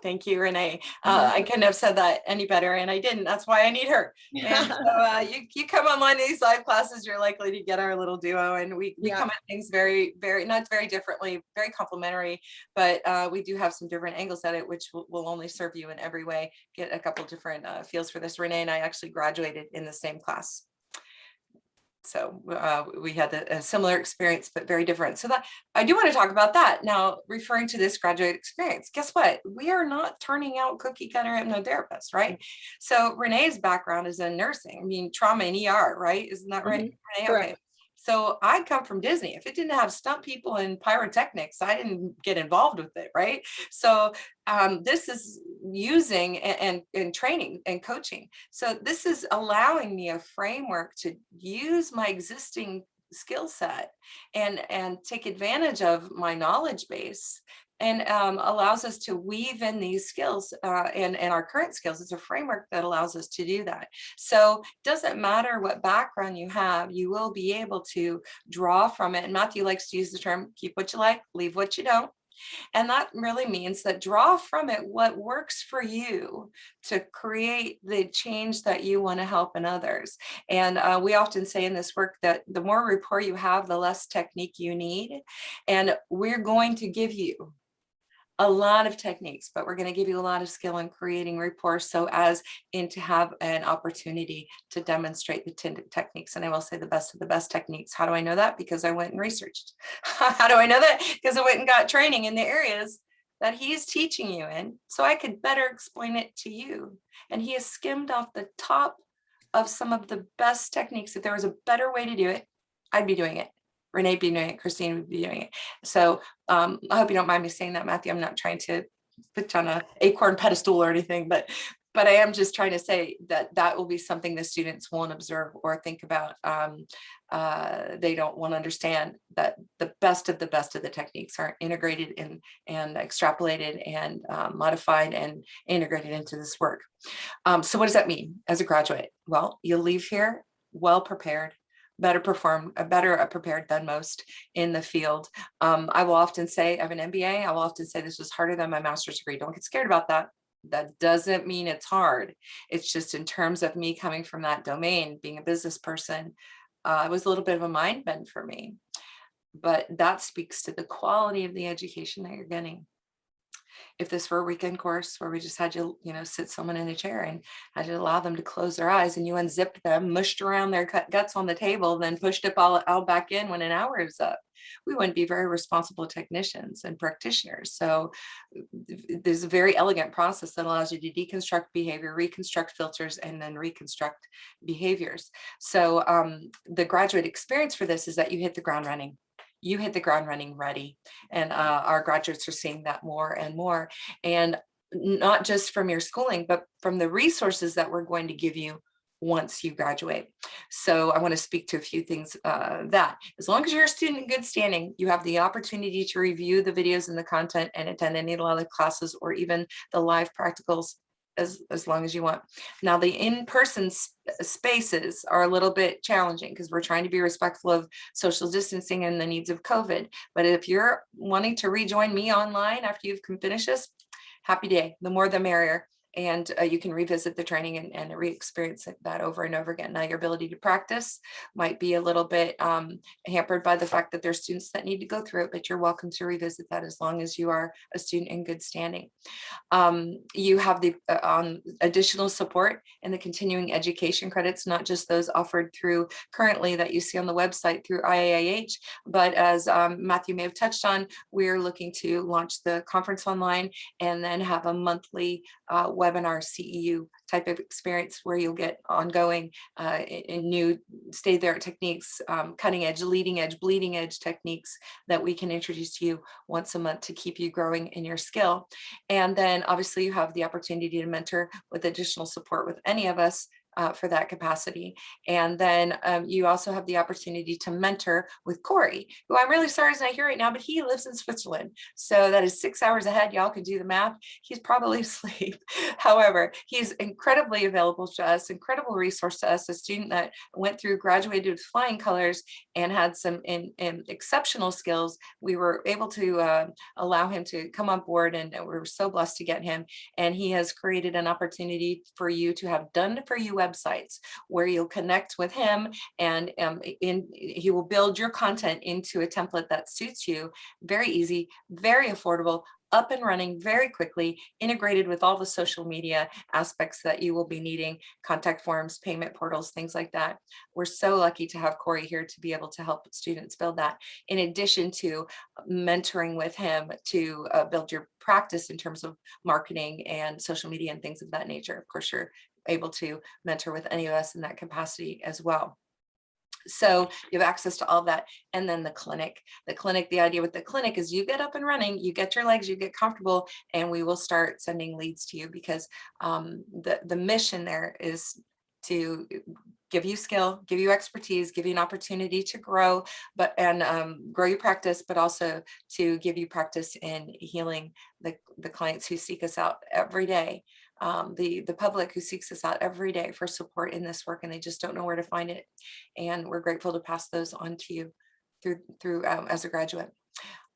C: Thank you, Renee. I couldn't have said that any better, and I didn't. That's why I need her. And so you come online to these live classes, you're likely to get our little duo, and we come at things very, not very differently, very complementary, but we do have some different angles at it, which will only serve you in every way. Get a couple different feels for this. Renee and I actually graduated in the same class. So we had a similar experience, but very different. So that I do want to talk about that. Now, referring to this graduate experience, guess what? We are not turning out cookie cutter hypnotherapists, right? So Renee's background is in nursing. I mean, trauma and ER, right? Isn't that right, Renee?
D: Correct.
C: Okay. So I come from Disney. If it didn't have stunt people and pyrotechnics, I didn't get involved with it, right? So this is using and training and coaching. So this is allowing me a framework to use my existing skill set and take advantage of my knowledge base, and allows us to weave in these skills and our current skills. It's a framework that allows us to do that. So it doesn't matter what background you have, you will be able to draw from it. And Matthew likes to use the term, keep what you like, leave what you don't. And that really means that draw from it what works for you to create the change that you want to help in others. And we often say in this work that the more rapport you have, the less technique you need. And we're going to give you a lot of techniques, but we're going to give you a lot of skill in creating rapport, so as in to have an opportunity to demonstrate the techniques. And I will say the best of the best techniques. How do I know that? Because I went and researched. How do I know that? Because I went and got training in the areas that he's teaching you in, so I could better explain it to you. And he has skimmed off the top of some of the best techniques. If there was a better way to do it, I'd be doing it. Renee would be doing it, Christine would be doing it. So I hope you don't mind me saying that, Matthew. I'm not trying to put you on an acorn pedestal or anything, but I am just trying to say that that will be something the students won't observe or think about. They don't want to understand that the best of the techniques are integrated and extrapolated and modified and integrated into this work. So what does that mean as a graduate? Well, you'll leave here well prepared, better prepared than most in the field. I will often say, I have an MBA, I will often say this was harder than my master's degree. Don't get scared about that. That doesn't mean it's hard. It's just in terms of me coming from that domain, being a business person, it was a little bit of a mind bend for me. But that speaks to the quality of the education that you're getting. If this were a weekend course where we just had you, sit someone in a chair and had to allow them to close their eyes, and you unzipped them, mushed around their guts on the table, then pushed it all back in when an hour is up, we wouldn't be very responsible technicians and practitioners. So there's a very elegant process that allows you to deconstruct behavior, reconstruct filters, and then reconstruct behaviors. So the graduate experience for this is that you hit the ground running. You hit the ground running ready. And our graduates are seeing that more and more. And not just from your schooling, but from the resources that we're going to give you once you graduate. So I want to speak to a few things that as long as you're a student in good standing, you have the opportunity to review the videos and the content and attend any of the other classes or even the live practicals as long as you want. Now, the in-person spaces are a little bit challenging because we're trying to be respectful of social distancing and the needs of COVID. But if you're wanting to rejoin me online after you've finished this, happy day. The more the merrier. And you can revisit the training and re-experience that over and over again. Now, your ability to practice might be a little bit hampered by the fact that there's students that need to go through it, but you're welcome to revisit that as long as you are a student in good standing. You have the additional support and the continuing education credits, not just those offered through currently that you see on the website through IAIH, but as Matthew may have touched on, we're looking to launch the conference online and then have a monthly webinar CEU type of experience where you'll get ongoing in new state-of-the-art techniques, cutting edge, leading edge, bleeding edge techniques that we can introduce to you once a month to keep you growing in your skill. And then obviously you have the opportunity to mentor with additional support with any of us for that capacity. And then you also have the opportunity to mentor with Corey, who I'm really sorry is not here right now, but he lives in Switzerland. So that is 6 hours ahead. Y'all can do the math. He's probably asleep. However, he's incredibly available to us, incredible resource to us, a student that went through, graduated with flying colors and had some exceptional skills. We were able to allow him to come on board, and we were so blessed to get him. And he has created an opportunity for you to have done for you websites where you'll connect with him, and he will build your content into a template that suits you. Very easy, very affordable, up and running very quickly, integrated with all the social media aspects that you will be needing, contact forms, payment portals, things like that. We're so lucky to have Corey here to be able to help students build that, in addition to mentoring with him to build your practice in terms of marketing and social media and things of that nature. Of course, you're able to mentor with any of us in that capacity as well. So you have access to all that. And then the clinic, the idea with the clinic is you get up and running, you get your legs, you get comfortable, and we will start sending leads to you, because the mission there is to give you skill, give you expertise, give you an opportunity to grow, and grow your practice, but also to give you practice in healing the clients who seek us out every day. The public who seeks us out every day for support in this work, and they just don't know where to find it. And we're grateful to pass those on to you through as a graduate.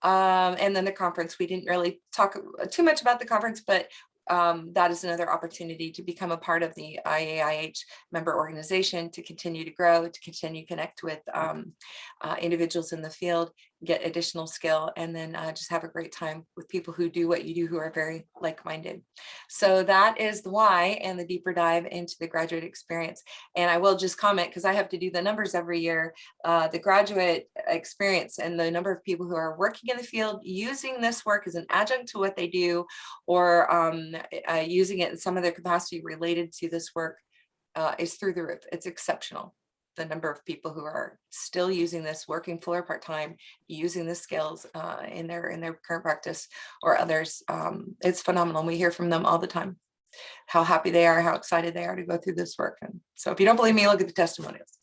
C: And then the conference, we didn't really talk too much about the conference, but that is another opportunity to become a part of the IAIH member organization, to continue to grow, to continue to connect with individuals in the field, get additional skill, and then just have a great time with people who do what you do, who are very like-minded. So that is the why and the deeper dive into the graduate experience. And I will just comment, because I have to do the numbers every year, the graduate experience and the number of people who are working in the field using this work as an adjunct to what they do, or using it in some other capacity related to this work is through the roof. It's exceptional. The number of people who are still using this, working full or part-time, using the skills in their current practice or others, it's phenomenal. We hear from them all the time, how happy they are, how excited they are to go through this work. And so if you don't believe me, look at the testimonials.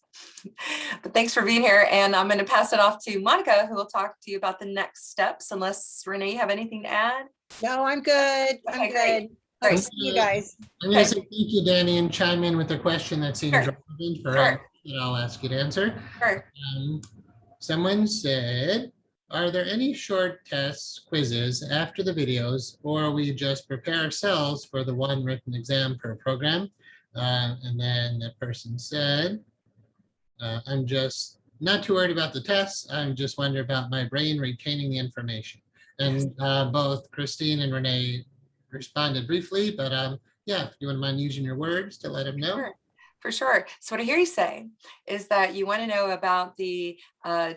C: But thanks for being here. And I'm going to pass it off to Monica, who will talk to you about the next steps, unless Renee, you have anything to add?
D: No, I'm good. I'm
C: Okay,
D: good.
C: great.
D: Hope to
C: Great.
D: see you guys.
A: I'm going to say thank you, Danny, and chime in with a question that seems
C: Sure.
A: relevant for
C: Sure.
A: that I'll ask you to answer.
C: Sure.
A: Someone said, are there any short tests, quizzes after the videos, or we just prepare ourselves for the one written exam per program? And then the person said, I'm just not too worried about the tests. I'm just wondering about my brain retaining the information. And both Christine and Renee responded briefly, but yeah, if you wouldn't mind using your words to let them know.
C: Sure. For sure. So what I hear you say is that you want to know about the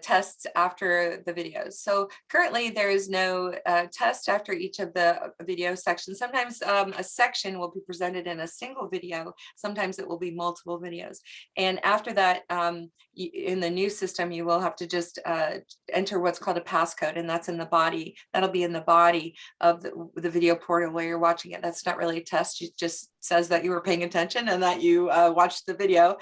C: tests after the videos. So currently there is no test after each of the video sections. Sometimes a section will be presented in a single video. Sometimes it will be multiple videos. And after that, in the new system, you will have to just enter what's called a passcode, and that's in the body. That'll be in the body of the video portal where you're watching it. That's not really a test. It just says that you were paying attention and that you watched the video.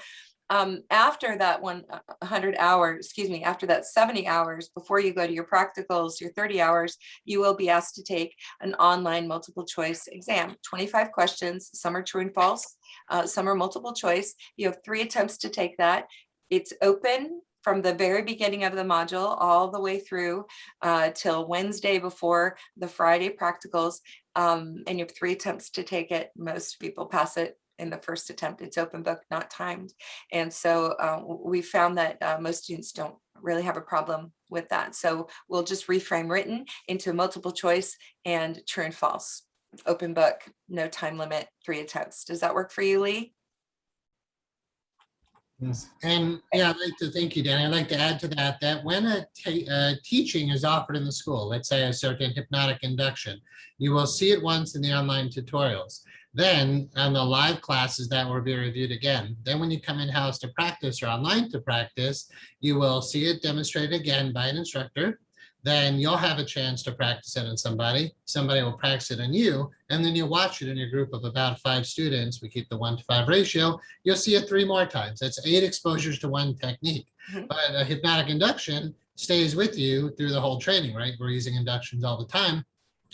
C: After that 100 hours, after that 70 hours, before you go to your practicals, your 30 hours, you will be asked to take an online multiple choice exam. 25 questions, some are true and false, some are multiple choice. You have 3 attempts to take that. It's open from the very beginning of the module all the way through till Wednesday before the Friday practicals. And you have 3 attempts to take it. Most people pass it in the first attempt. It's open book, not timed. And so we found that most students don't really have a problem with that. So we'll just reframe written into multiple choice and true and false. Open book, no time limit, 3 attempts. Does that work for you, Lee?
A: Yes. And yeah, I'd like to thank you, Danny. I'd like to add to that, that when a teaching is offered in the school, let's say a certain hypnotic induction, you will see it once in the online tutorials. Then on the live classes, that will be reviewed again. Then when you come in-house to practice or online to practice, you will see it demonstrated again by an instructor. then you'll have a chance to practice it on somebody. Somebody will practice it on you, and then you'll watch it in your group of about 5 students. We keep the 1-to-5 ratio. You'll see it 3 more times. That's 8 exposures to one technique. But a hypnotic induction stays with you through the whole training, right? We're using inductions all the time.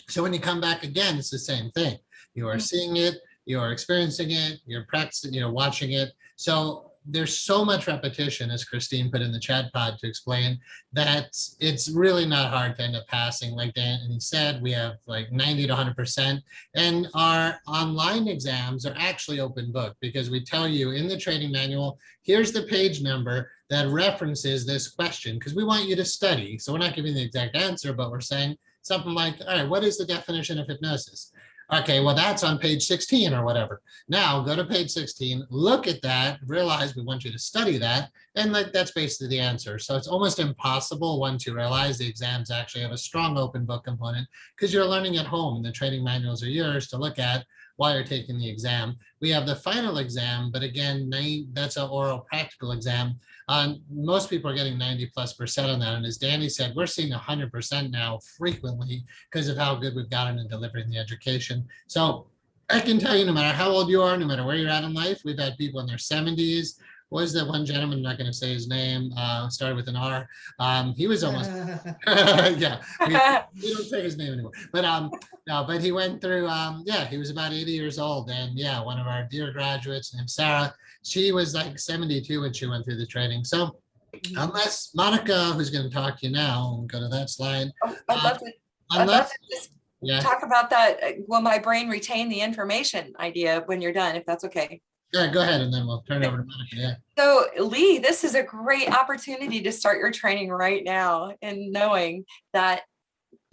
A: So when you come back again, it's the same thing. You are seeing it, you are experiencing it, you're practicing, you're watching it. So there's so much repetition, as Christine put in the chat pod to explain, that it's really not hard to end up passing. Like Danny said, we have like 90 to 100%. And our online exams are actually open book, because we tell you in the training manual, here's the page number that references this question, because we want you to study. So we're not giving the exact answer, but we're saying something like, all right, what is the definition of hypnosis? Okay, well, that's on page 16 or whatever. Now go to page 16, look at that, realize we want you to study that, and that's basically the answer. So it's almost impossible once you realize the exams actually have a strong open book component, because you're learning at home and the training manuals are yours to look at while you're taking the exam. We have the final exam, but again, that's an oral practical exam. Most people are getting 90+% on that. And as Danny said, we're seeing 100% now frequently because of how good we've gotten in delivering the education. So I can tell you, no matter how old you are, no matter where you're at in life, we've had people in their 70s. What was that one gentleman? I'm not going to say his name. Started with an R. He was almost, yeah. We don't say his name anymore. But no, but he went through. Yeah, he was about 80 years old, and yeah, one of our dear graduates named Sarah. She was like 72 when she went through the training. So unless Monica, who's going to talk to you now, and go to that slide.
C: Oh, I'd love to just talk about that. Will my brain retain the information idea when you're done, if that's okay?
A: Yeah, go ahead, and then we'll turn it over to Monica. Yeah.
C: So Lee, this is a great opportunity to start your training right now, and knowing that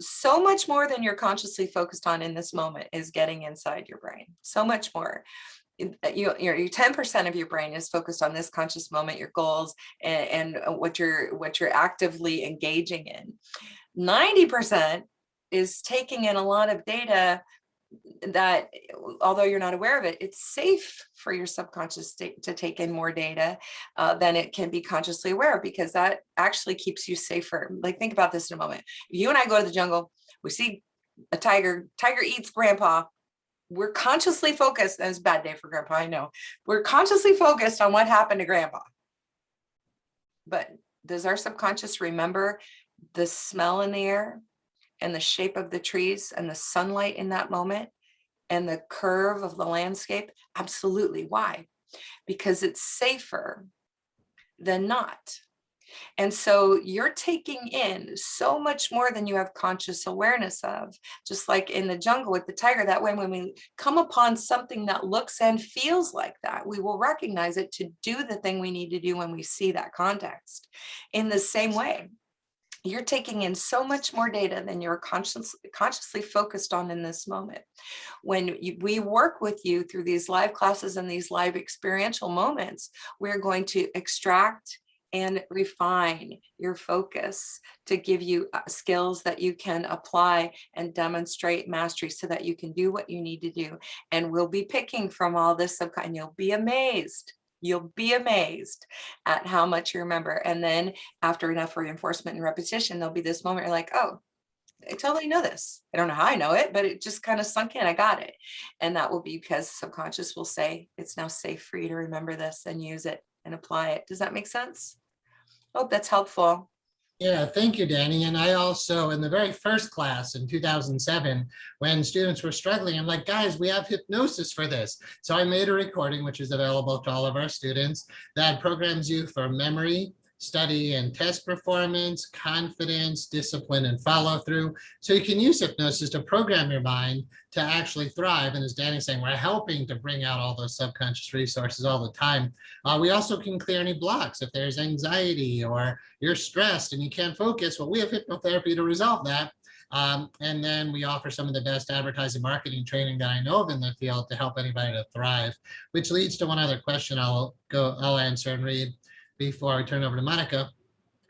C: so much more than you're consciously focused on in this moment is getting inside your brain. So much more. Your 10% of your brain is focused on this conscious moment, your goals, and what you're actively engaging in. 90% is taking in a lot of data that, although you're not aware of it, it's safe for your subconscious state to take in more data than it can be consciously aware of, because that actually keeps you safer. Like, think about this in a moment. You and I go to the jungle, we see a tiger eats grandpa. We're consciously focused. That was a bad day for grandpa, I know. We're consciously focused on what happened to grandpa. But does our subconscious remember the smell in the air and the shape of the trees and the sunlight in that moment and the curve of the landscape? Absolutely. Why? Because it's safer than not. And so you're taking in so much more than you have conscious awareness of, just like in the jungle with the tiger. That way, when we come upon something that looks and feels like that, we will recognize it to do the thing we need to do when we see that context. In the same way, you're taking in so much more data than you're consciously focused on in this moment. When we work with you through these live classes and these live experiential moments, we're going to extract and refine your focus to give you skills that you can apply and demonstrate mastery so that you can do what you need to do. And we'll be picking from all this subconscious, and you'll be amazed. You'll be amazed at how much you remember. And then after enough reinforcement and repetition, there'll be this moment you're like, oh, I totally know this. I don't know how I know it, but it just kind of sunk in. I got it. And that will be because subconscious will say, it's now safe for you to remember this and use it and apply it. Does that make sense? Hope that's helpful.
A: Yeah, thank you, Danny. And I also, in the very first class in 2007, when students were struggling, I'm like, guys, we have hypnosis for this. So I made a recording, which is available to all of our students, that programs you for memory, study and test performance, confidence, discipline, and follow through. So you can use hypnosis to program your mind to actually thrive. And as Danny's saying, we're helping to bring out all those subconscious resources all the time. We also can clear any blocks. If there's anxiety or you're stressed and you can't focus, well, we have hypnotherapy to resolve that. And then we offer some of the best advertising marketing training that I know of in the field to help anybody to thrive, which leads to one other question I'll answer and read before I turn over to Monica.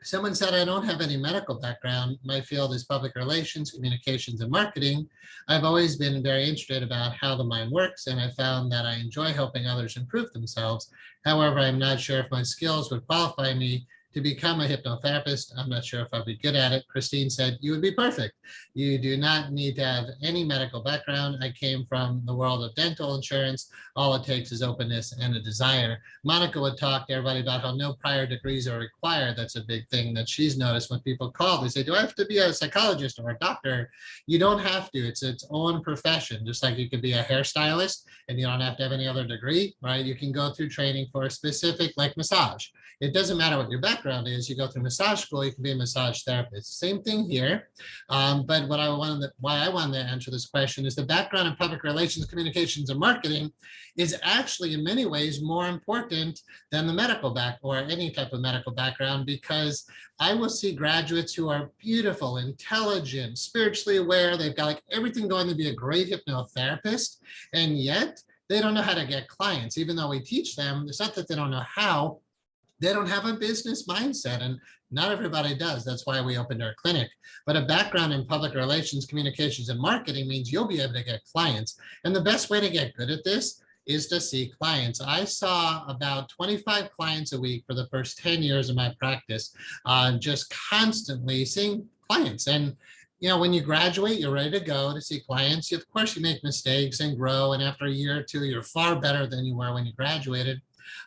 A: Someone said, I don't have any medical background. My field is public relations, communications, and marketing. I've always been very interested about how the mind works, and I found that I enjoy helping others improve themselves. However, I'm not sure if my skills would qualify me to become a hypnotherapist. I'm not sure if I'll be good at it. Christine said you would be perfect. You do not need to have any medical background. I came from the world of dental insurance. All it takes is openness and a desire. Monica would talk to everybody about how no prior degrees are required. That's a big thing that she's noticed when people call. They say, do I have to be a psychologist or a doctor? You don't have to. It's its own profession, just like you could be a hairstylist and you don't have to have any other degree, right? You can go through training for a specific, like massage. It doesn't matter what your background is. You go through massage school, you can be a massage therapist. Same thing here. But why I wanted to answer this question is the background in public relations, communications, and marketing is actually in many ways more important than the medical back or any type of medical background, because I will see graduates who are beautiful, intelligent, spiritually aware. They've got like everything going to be a great hypnotherapist, and yet they don't know how to get clients. Even though we teach them, it's not that they don't know how, they don't have a business mindset, and not everybody does. That's why we opened our clinic. But a background in public relations, communications, and marketing means you'll be able to get clients. And the best way to get good at this is to see clients. I saw about 25 clients a week for the first 10 years of my practice, just constantly seeing clients. And you know, when you graduate, you're ready to go to see clients. Of course, you make mistakes and grow. And after a year or two, you're far better than you were when you graduated.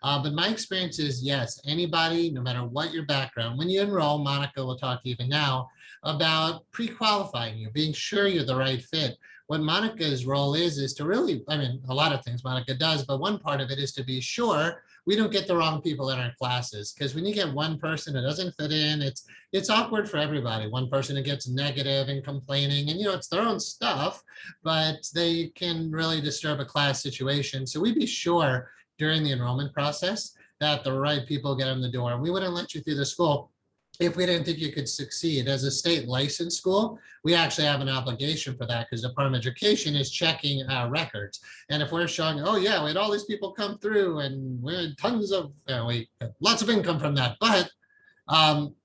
A: But my experience is, yes, anybody, no matter what your background, when you enroll, Monica will talk even now about pre-qualifying you, being sure you're the right fit. What Monica's role is to really, I mean, a lot of things Monica does, but one part of it is to be sure we don't get the wrong people in our classes. Because when you get one person that doesn't fit in, it's awkward for everybody. One person who gets negative and complaining, and you know, it's their own stuff, but they can really disturb a class situation. So we be sure during the enrollment process that the right people get in the door. We wouldn't let you through the school if we didn't think you could succeed. As a state licensed school, we actually have an obligation for that, because the Department of Education is checking our records. And if we're showing, oh yeah, we had all these people come through and we had tons of, we had lots of income from that, but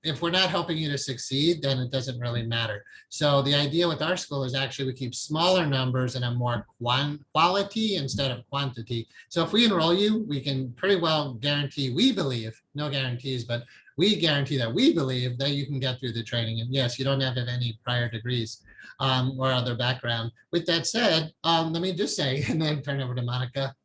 A: if we're not helping you to succeed, then it doesn't really matter. So the idea with our school is actually we keep smaller numbers and a more quality instead of quantity. So if we enroll you, we can pretty well guarantee, we believe, no guarantees, but we guarantee that we believe that you can get through the training. And yes, you don't have to have any prior degrees or other background. With that said, let me just say, and then turn over to Monica,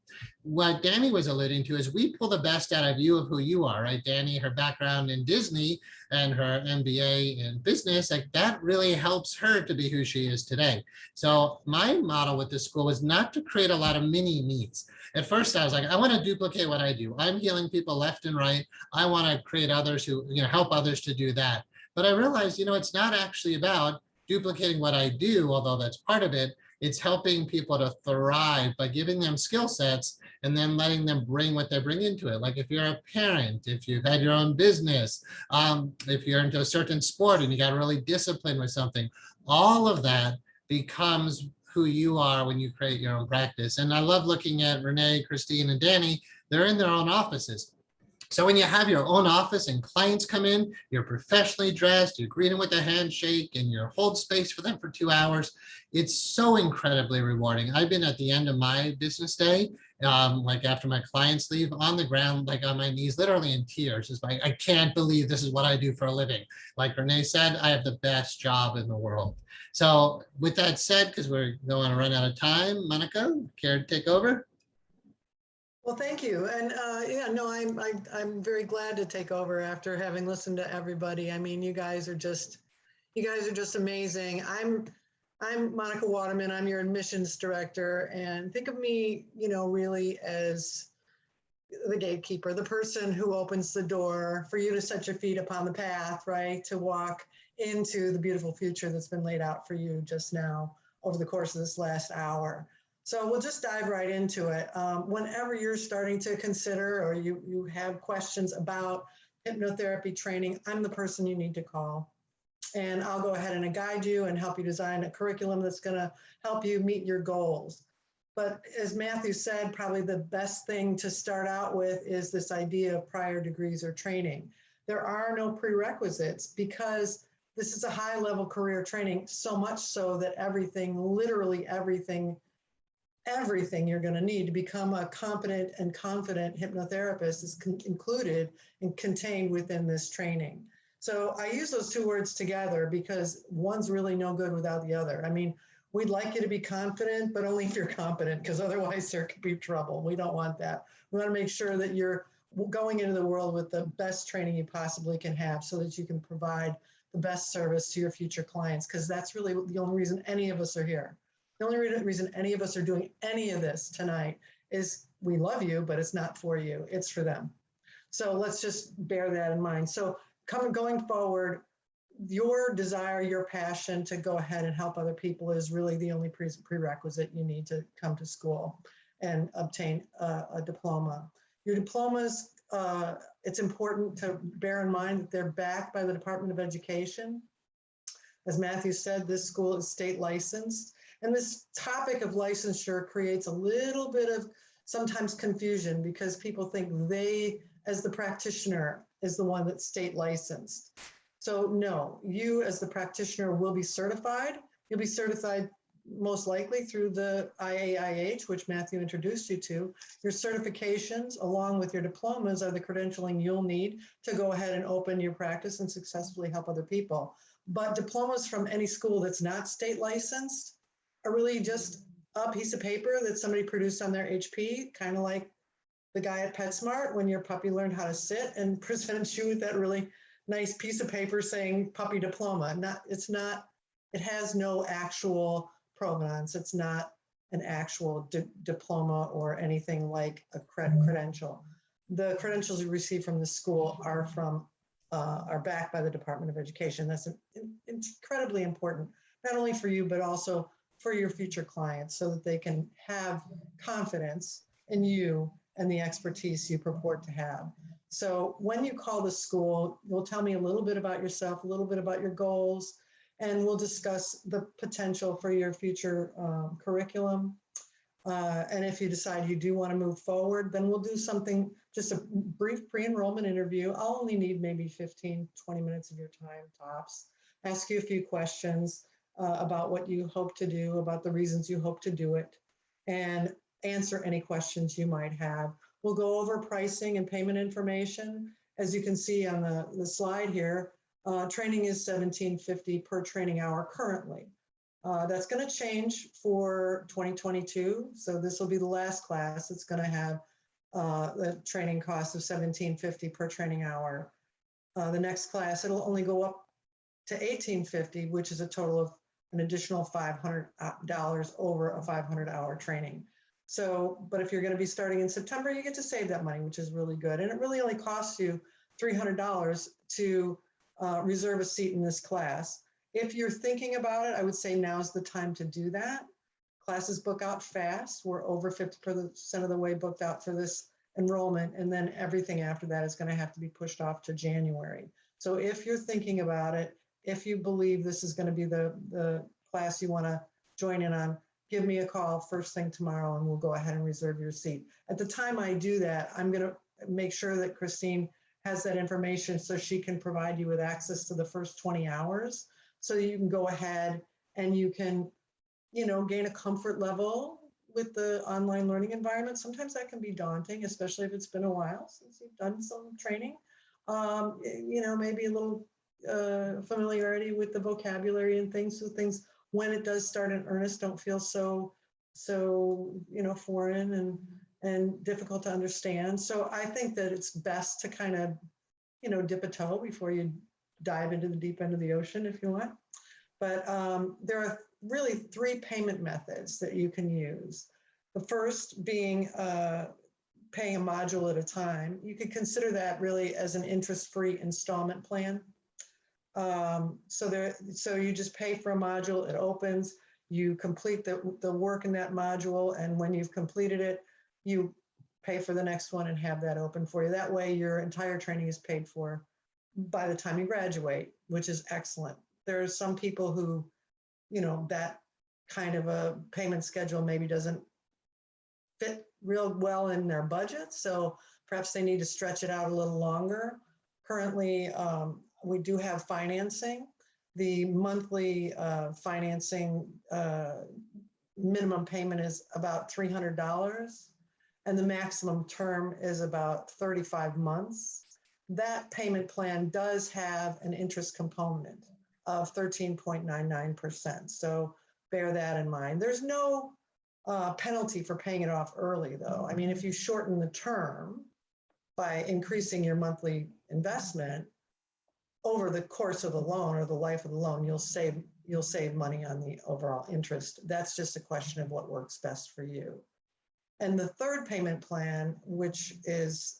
A: what Danny was alluding to is we pull the best out of you of who you are, right? Danny, her background in Disney and her MBA in business, like that really helps her to be who she is today. So my model with this school was not to create a lot of mini me's. At first I was like, I want to duplicate what I do. I'm healing people left and right. I want to create others who, you know, help others to do that. But I realized, you know, it's not actually about duplicating what I do, although that's part of it. It's helping people to thrive by giving them skill sets and then letting them bring what they bring into it. Like if you're a parent, if you've had your own business, if you're into a certain sport and you got really disciplined with something, all of that becomes who you are when you create your own practice. And I love looking at Renee, Christine, and Danny. They're in their own offices. So when you have your own office and clients come in, you're professionally dressed, you greet them with a handshake, and you hold space for them for 2 hours. It's so incredibly rewarding. I've been at the end of my business day, like after my clients leave, on the ground, like on my knees, literally in tears. It's like, I can't believe this is what I do for a living. Like Renee said, I have the best job in the world. So with that said, because we're going to run out of time, Monica, care to take over?
E: Well, thank you. And yeah, no, I'm very glad to take over after having listened to everybody. I mean, you guys are just amazing. I'm Monica Waterman. I'm your admissions director, and think of me, you know, really as the gatekeeper, the person who opens the door for you to set your feet upon the path, right, to walk into the beautiful future that's been laid out for you just now over the course of this last hour. So we'll just dive right into it. Whenever you're starting to consider or you have questions about hypnotherapy training, I'm the person you need to call. And I'll go ahead and guide you and help you design a curriculum that's going to help you meet your goals. But as Matthew said, probably the best thing to start out with is this idea of prior degrees or training. There are no prerequisites because this is a high-level career training, so much so that everything, literally everything everything you're going to need to become a competent and confident hypnotherapist is included and contained within this training. So I use those two words together because one's really no good without the other. I mean, we'd like you to be confident, but only if you're competent, because otherwise there could be trouble. We don't want that. We want to make sure that you're going into the world with the best training you possibly can have so that you can provide the best service to your future clients, because that's really the only reason any of us are here. The only reason any of us are doing any of this tonight is we love you, but it's not for you, it's for them. So let's just bear that in mind. So going forward, your desire, your passion to go ahead and help other people is really the only prerequisite you need to come to school and obtain a diploma. Your diplomas, it's important to bear in mind that they're backed by the Department of Education. As Matthew said, this school is state licensed. And this topic of licensure creates a little bit of sometimes confusion because people think they, as the practitioner, is the one that's state licensed. So no, you as the practitioner will be certified. You'll be certified most likely through the IAIH, which Matthew introduced you to. Your certifications along with your diplomas are the credentialing you'll need to go ahead and open your practice and successfully help other people. But diplomas from any school that's not state licensed are really just a piece of paper that somebody produced on their HP, kind of like the guy at PetSmart when your puppy learned how to sit and presented you with that really nice piece of paper saying puppy diploma. It has no actual provenance. It's not an actual diploma or anything like a credential. The credentials you receive from the school are backed by the Department of Education. That's incredibly important, not only for you, but also for your future clients so that they can have confidence in you and the expertise you purport to have. So when you call the school, you'll tell me a little bit about yourself, a little bit about your goals, and we'll discuss the potential for your future curriculum. And if you decide you do want to move forward, then we'll do something, just a brief pre-enrollment interview. I'll only need maybe 15, 20 minutes of your time tops. Ask you a few questions about what you hope to do, about the reasons you hope to do it, and answer any questions you might have. We'll go over pricing and payment information. As you can see on the slide here, training is $17.50 per training hour currently. That's going to change for 2022. So this will be the last class. It's going to have the training cost of $17.50 per training hour. The next class, it'll only go up to $18.50, which is a total of an additional $500 over a 500-hour training. So, but if you're going to be starting in September, you get to save that money, which is really good. And it really only costs you $300 to reserve a seat in this class. If you're thinking about it, I would say now's the time to do that. Classes book out fast. We're over 50% of the way booked out for this enrollment, and then everything after that is going to have to be pushed off to January. So if you're thinking about it, if you believe this is going to be the class you want to join in on, give me a call first thing tomorrow and we'll go ahead and reserve your seat. At the time I do that, I'm going to make sure that Christine has that information so she can provide you with access to the first 20 hours so you can go ahead and you can, gain a comfort level with the online learning environment. Sometimes that can be daunting, especially if it's been a while since you've done some training. Maybe a little familiarity with the vocabulary and things, so things when it does start in earnest don't feel so foreign and difficult to understand. So I think that it's best to kind of dip a toe before you dive into the deep end of the ocean if you want. But there are really 3 payment methods that you can use. The first being paying a module at a time. You could consider that really as an interest-free installment plan. So you just pay for a module, it opens, you complete the work in that module, and when you've completed it, you pay for the next one and have that open for you. That way your entire training is paid for by the time you graduate, which is excellent. There are some people who, that kind of a payment schedule maybe doesn't fit real well in their budget, so perhaps they need to stretch it out a little longer. Currently, we do have financing. The monthly financing minimum payment is about $300 and the maximum term is about 35 months. That payment plan does have an interest component of 13.99%. So bear that in mind. There's no penalty for paying it off early, though. I mean, if you shorten the term by increasing your monthly investment over the course of the loan or the life of the loan, you'll save money on the overall interest. That's just a question of what works best for you. And the third payment plan, which is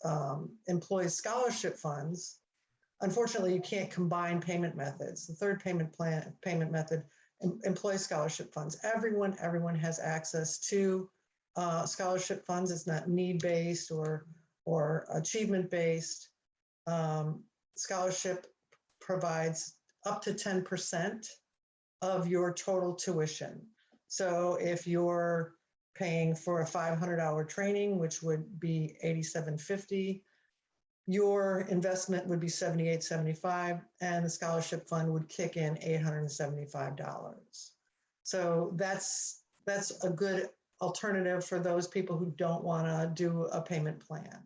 E: employee scholarship funds, unfortunately, you can't combine payment methods. The third payment method, employee scholarship funds. Everyone has access to scholarship funds. It's not need-based or achievement-based. Scholarship provides up to 10% of your total tuition. So if you're paying for a 500-hour training, which would be $87.50, your investment would be $78.75, and the scholarship fund would kick in $875. So that's a good alternative for those people who don't want to do a payment plan.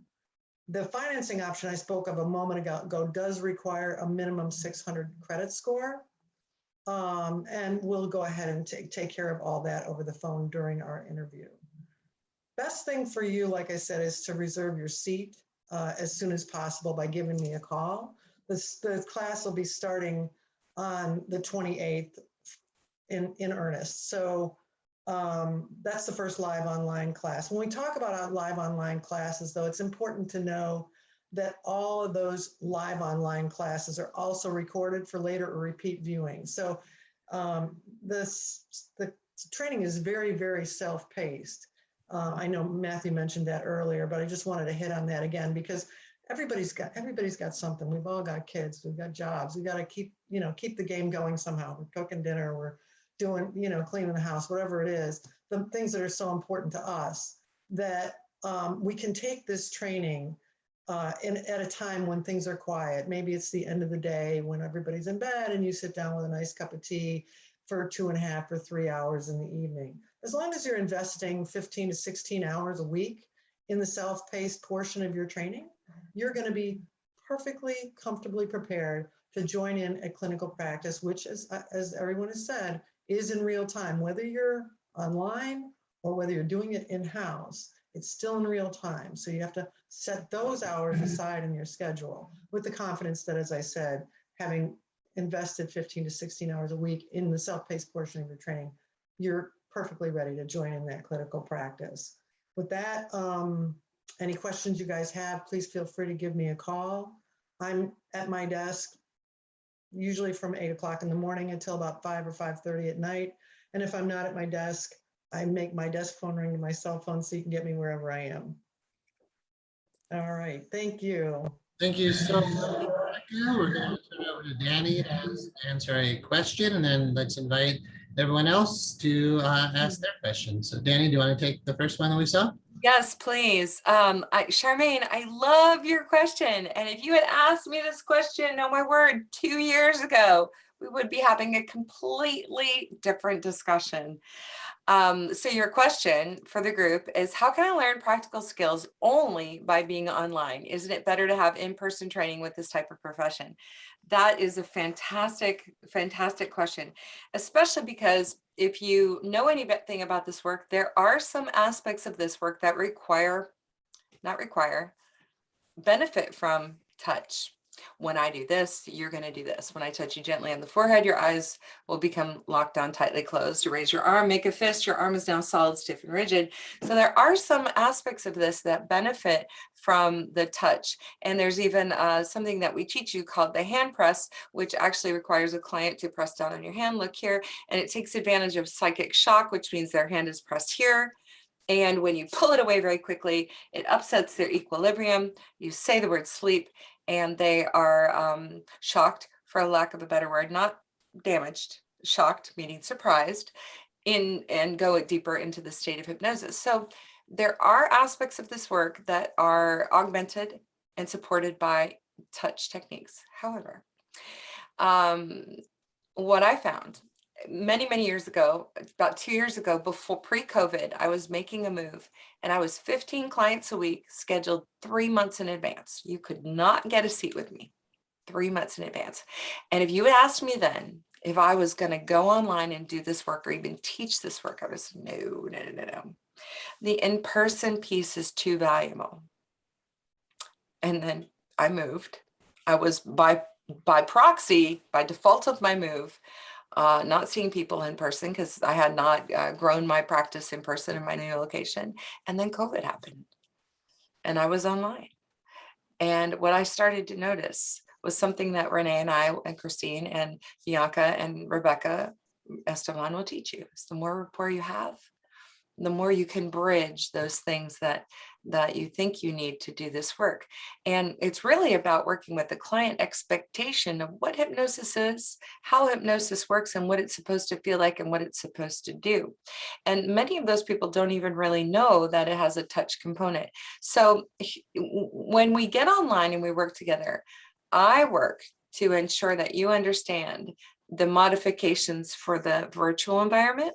E: The financing option I spoke of a moment ago does require a minimum 600 credit score. And we'll go ahead and take care of all that over the phone during our interview. Best thing for you, like I said, is to reserve your seat as soon as possible by giving me a call. The class will be starting on the 28th in earnest. So that's the first live online class. When we talk about live online classes, though, it's important to know that all of those live online classes are also recorded for later or repeat viewing. So the training is very, very self-paced. I know Matthew mentioned that earlier, but I just wanted to hit on that again because everybody's got something. We've all got kids, we've got jobs. We got to keep the game going somehow. We're cooking dinner, we're doing, cleaning the house, whatever it is, the things that are so important to us that we can take this training at a time when things are quiet. Maybe it's the end of the day when everybody's in bed and you sit down with a nice cup of tea for 2.5 or 3 hours in the evening. As long as you're investing 15 to 16 hours a week in the self-paced portion of your training, you're going to be perfectly comfortably prepared to join in a clinical practice, which, as everyone has said, is in real time. Whether you're online or whether you're doing it in-house, it's still in real time. So you have to set those hours aside in your schedule with the confidence that, as I said, having invested 15 to 16 hours a week in the self-paced portion of your training, you're perfectly ready to join in that clinical practice. With that, any questions you guys have, please feel free to give me a call. I'm at my desk usually from 8 o'clock in the morning until about 5 or 5:30 at night. And if I'm not at my desk, I make my desk phone ring to my cell phone so you can get me wherever I am. All right, thank you.
A: Thank you so much. We're going to turn it over to Danny to answer a question, and then let's invite everyone else to ask their questions. So Danny, do you want to take the first one that we saw?
C: Yes, please. Charmaine, I love your question. And if you had asked me this question, oh my word, 2 years ago, we would be having a completely different discussion. So your question for the group is, how can I learn practical skills only by being online? Isn't it better to have in-person training with this type of profession? That is a fantastic, fantastic question, especially because if you know anything about this work, there are some aspects of this work that benefit from touch. When I do this, you're going to do this. When I touch you gently on the forehead, your eyes will become locked down, tightly closed. You raise your arm, make a fist, your arm is now solid, stiff, and rigid. So there are some aspects of this that benefit from the touch. And there's even something that we teach you called the hand press, which actually requires a client to press down on your hand. Look here, and it takes advantage of psychic shock, which means their hand is pressed here. And when you pull it away very quickly, it upsets their equilibrium. You say the word sleep, and they are shocked, for lack of a better word, not damaged, shocked, meaning surprised, and go deeper into the state of hypnosis. So there are aspects of this work that are augmented and supported by touch techniques. However, what I found many, many years ago, about 2 years ago, before pre-COVID, I was making a move and I was 15 clients a week, scheduled 3 months in advance. You could not get a seat with me 3 months in advance. And if you had asked me then if I was going to go online and do this work or even teach this work, I was no. The in-person piece is too valuable. And then I moved. I was by proxy, by default of my move, not seeing people in person because I had not grown my practice in person in my new location. And then COVID happened and I was online. And what I started to notice was something that Renee and I and Christine and Bianca and Rebecca Esteban will teach you. It's the more rapport you have, the more you can bridge those things that you think you need to do this work. And it's really about working with the client expectation of what hypnosis is, how hypnosis works, and what it's supposed to feel like and what it's supposed to do. And many of those people don't even really know that it has a touch component. So when we get online and we work together, I work to ensure that you understand the modifications for the virtual environment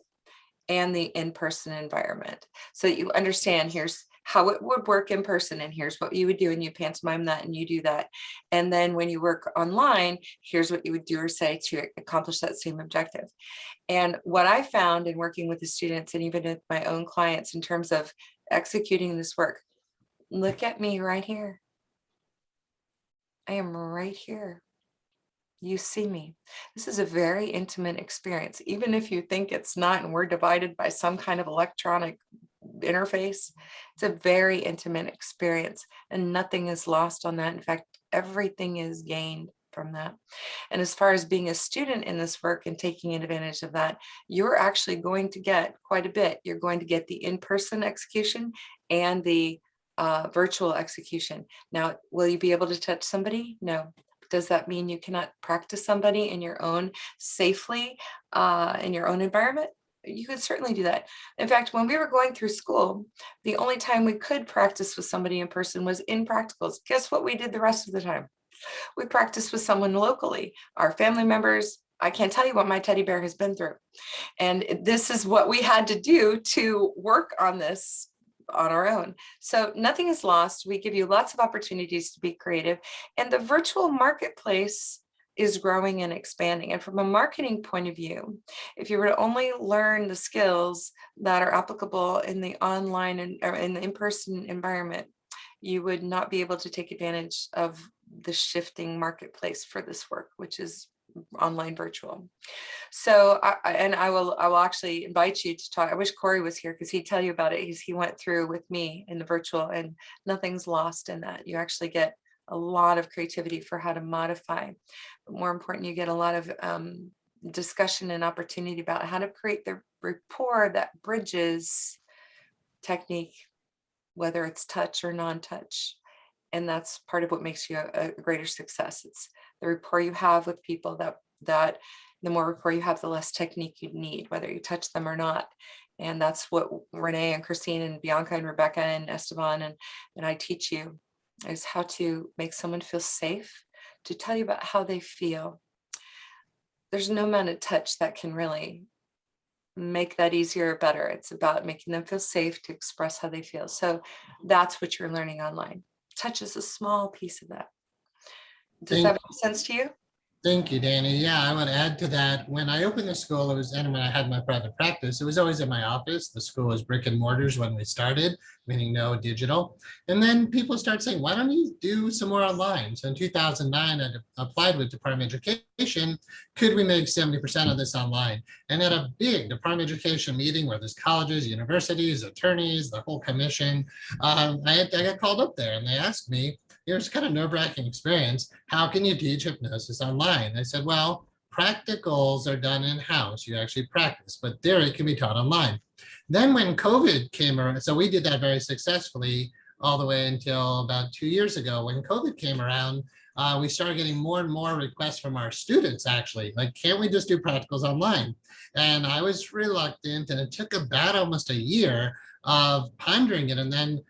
C: and the in-person environment, so that you understand here's how it would work in person and here's what you would do, and you pantomime that and you do that. And then when you work online, here's what you would do or say to accomplish that same objective. And what I found in working with the students and even with my own clients in terms of executing this work, look at me right here. I am right here. You see me. This is a very intimate experience, even if you think it's not and we're divided by some kind of electronic interface. It's a very intimate experience and nothing is lost on that. In fact, everything is gained from that. And as far as being a student in this work and taking advantage of that, you're actually going to get quite a bit. You're going to get the in-person execution and the virtual execution. Now, will you be able to touch somebody? No. Does that mean you cannot practice somebody in your own safely in your own environment? You could certainly do that. In fact, when we were going through school, the only time we could practice with somebody in person was in practicals. Guess what we did the rest of the time? We practiced with someone locally, our family members. I can't tell you what my teddy bear has been through. And this is what we had to do to work on this on our own. So nothing is lost. We give you lots of opportunities to be creative, and the virtual marketplace is growing and expanding. And from a marketing point of view, if you were to only learn the skills that are applicable in the online and or in the in-person environment, you would not be able to take advantage of the shifting marketplace for this work, which is online virtual. So I will actually invite you to talk. I wish Corey was here because he'd tell you about it. He went through with me in the virtual, and nothing's lost in that. You actually get a lot of creativity for how to modify, but more important, you get a lot of discussion and opportunity about how to create the rapport that bridges technique, whether it's touch or non-touch. And that's part of what makes you a greater success. It's the rapport you have with people that the more rapport you have, the less technique you need, whether you touch them or not. And that's what Renee and Christine and Bianca and Rebecca and Esteban and I teach you, is how to make someone feel safe, to tell you about how they feel. There's no amount of touch that can really make that easier or better. It's about making them feel safe to express how they feel. So that's what you're learning online. Touch is a small piece of that. Does that make sense to you?
A: Thank you, Danny. Yeah, I would add to that. When I opened the school, and when I had my private practice, it was always in my office. The school was brick and mortars when we started, meaning no digital. And then people start saying, why don't you do some more online? So in 2009, I applied with Department of Education. Could we make 70% of this online? And at a big Department of Education meeting where there's colleges, universities, attorneys, the whole commission, I got called up there and they asked me, it was kind of nerve-wracking experience. How can you teach hypnosis online? I said, well, practicals are done in-house. You actually practice, but theory can be taught online. Then when COVID came around, so we did that very successfully all the way until about 2 years ago. When COVID came around, we started getting more and more requests from our students, actually, like, can't we just do practicals online? And I was reluctant, and it took about almost a year of pondering it. And then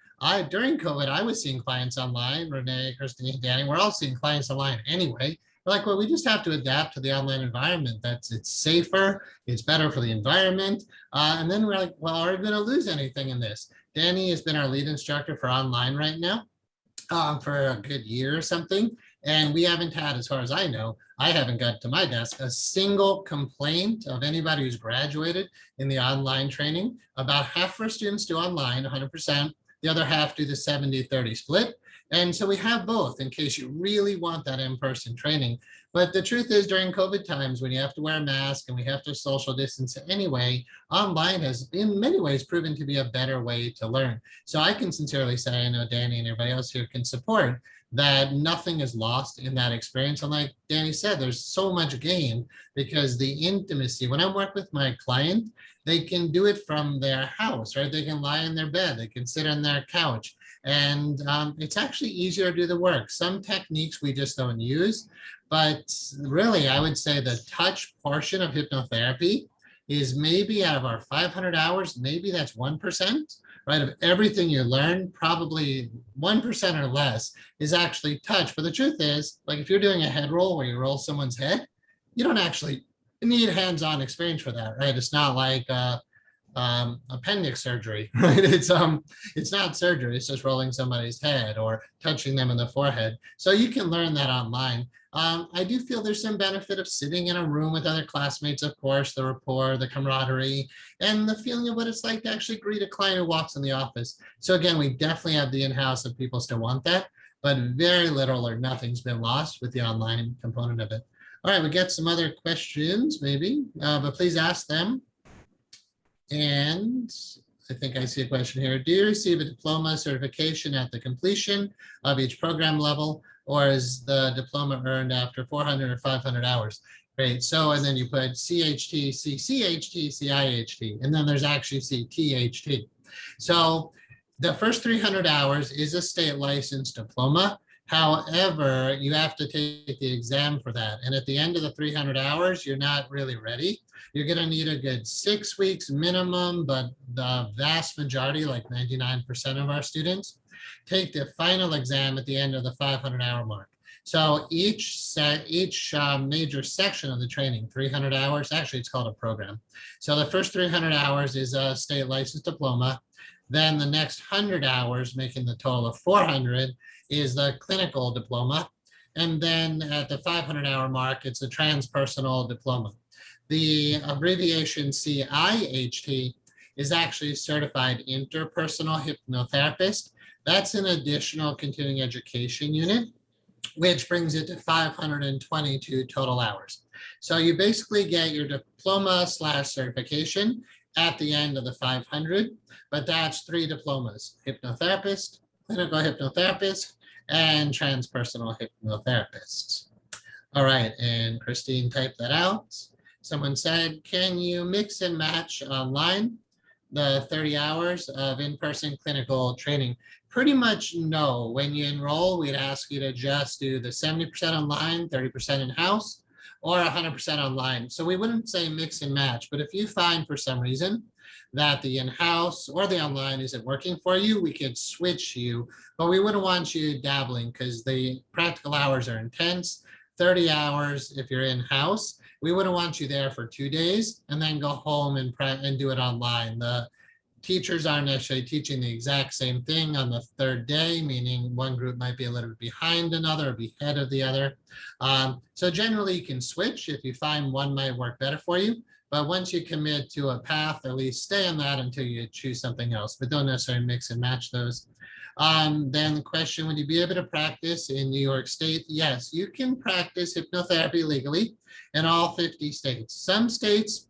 A: during COVID, I was seeing clients online. Renee, Christine, Danny, we're all seeing clients online anyway. We're like, well, we just have to adapt to the online environment. It's safer, it's better for the environment. And then we're like, well, are we going to lose anything in this? Danny has been our lead instructor for online right now for a good year or something. And we haven't had, as far as I know, I haven't got to my desk a single complaint of anybody who's graduated in the online training. About half of our students do online, 100%. The other half do the 70-30 split. And so we have both in case you really want that in-person training. But the truth is, during COVID times, when you have to wear a mask and we have to social distance anyway, online has in many ways proven to be a better way to learn. So I can sincerely say, I know Danny and everybody else here can support that nothing is lost in that experience. And like Danny said, there's so much gain because the intimacy, when I work with my client, they can do it from their house, right? They can lie in their bed, they can sit on their couch. And it's actually easier to do the work. Some techniques we just don't use, but really I would say the touch portion of hypnotherapy is maybe out of our 500 hours, maybe that's 1%, right? Of everything you learn, probably 1% or less is actually touch. But the truth is, like if you're doing a head roll where you roll someone's head, you don't actually need hands-on experience for that, right? It's not like appendix surgery, right? It's not surgery, it's just rolling somebody's head or touching them in the forehead. So you can learn that online. I do feel there's some benefit of sitting in a room with other classmates, of course, the rapport, the camaraderie, and the feeling of what it's like to actually greet a client who walks in the office. So again, we definitely have the in-house if people still want that, but very little or nothing's been lost with the online component of it. All right, we get some other questions maybe, but please ask them. And I think I see a question here. Do you receive a diploma certification at the completion of each program level, or is the diploma earned after 400 or 500 hours? Great. So, and then you put CHT, CCHT, CIHT, and then there's actually CTHT. So the first 300 hours is a state licensed diploma. However, you have to take the exam for that. And at the end of the 300 hours, you're not really ready. You're going to need a good 6 weeks minimum, but the vast majority, like 99% of our students, take the final exam at the end of the 500-hour mark. So each major section of the training, 300 hours, actually it's called a program. So the first 300 hours is a state licensed diploma. Then the next 100 hours, making the total of 400, is the clinical diploma. And then at the 500-hour mark, it's a transpersonal diploma. The abbreviation CIHT is actually Certified Interpersonal Hypnotherapist. That's an additional continuing education unit, which brings it to 522 total hours. So you basically get your diploma / certification at the end of the 500, but that's 3 diplomas: hypnotherapist, clinical hypnotherapist, and transpersonal hypnotherapist. All right, and Christine typed that out. Someone said, can you mix and match online the 30 hours of in-person clinical training? Pretty much no. When you enroll, we'd ask you to just do the 70% online, 30% in-house, or 100% online. So we wouldn't say mix and match, but if you find for some reason that the in-house or the online isn't working for you, we could switch you, but we wouldn't want you dabbling because the practical hours are intense. 30 hours if you're in-house. We wouldn't want you there for 2 days and then go home and do it online. The teachers aren't necessarily teaching the exact same thing on the 3rd day, meaning one group might be a little bit behind another or be ahead of the other. So generally you can switch if you find one might work better for you. But once you commit to a path, at least stay on that until you choose something else, but don't necessarily mix and match those. Then the question, would you be able to practice in New York State? Yes, you can practice hypnotherapy legally in all 50 states. Some states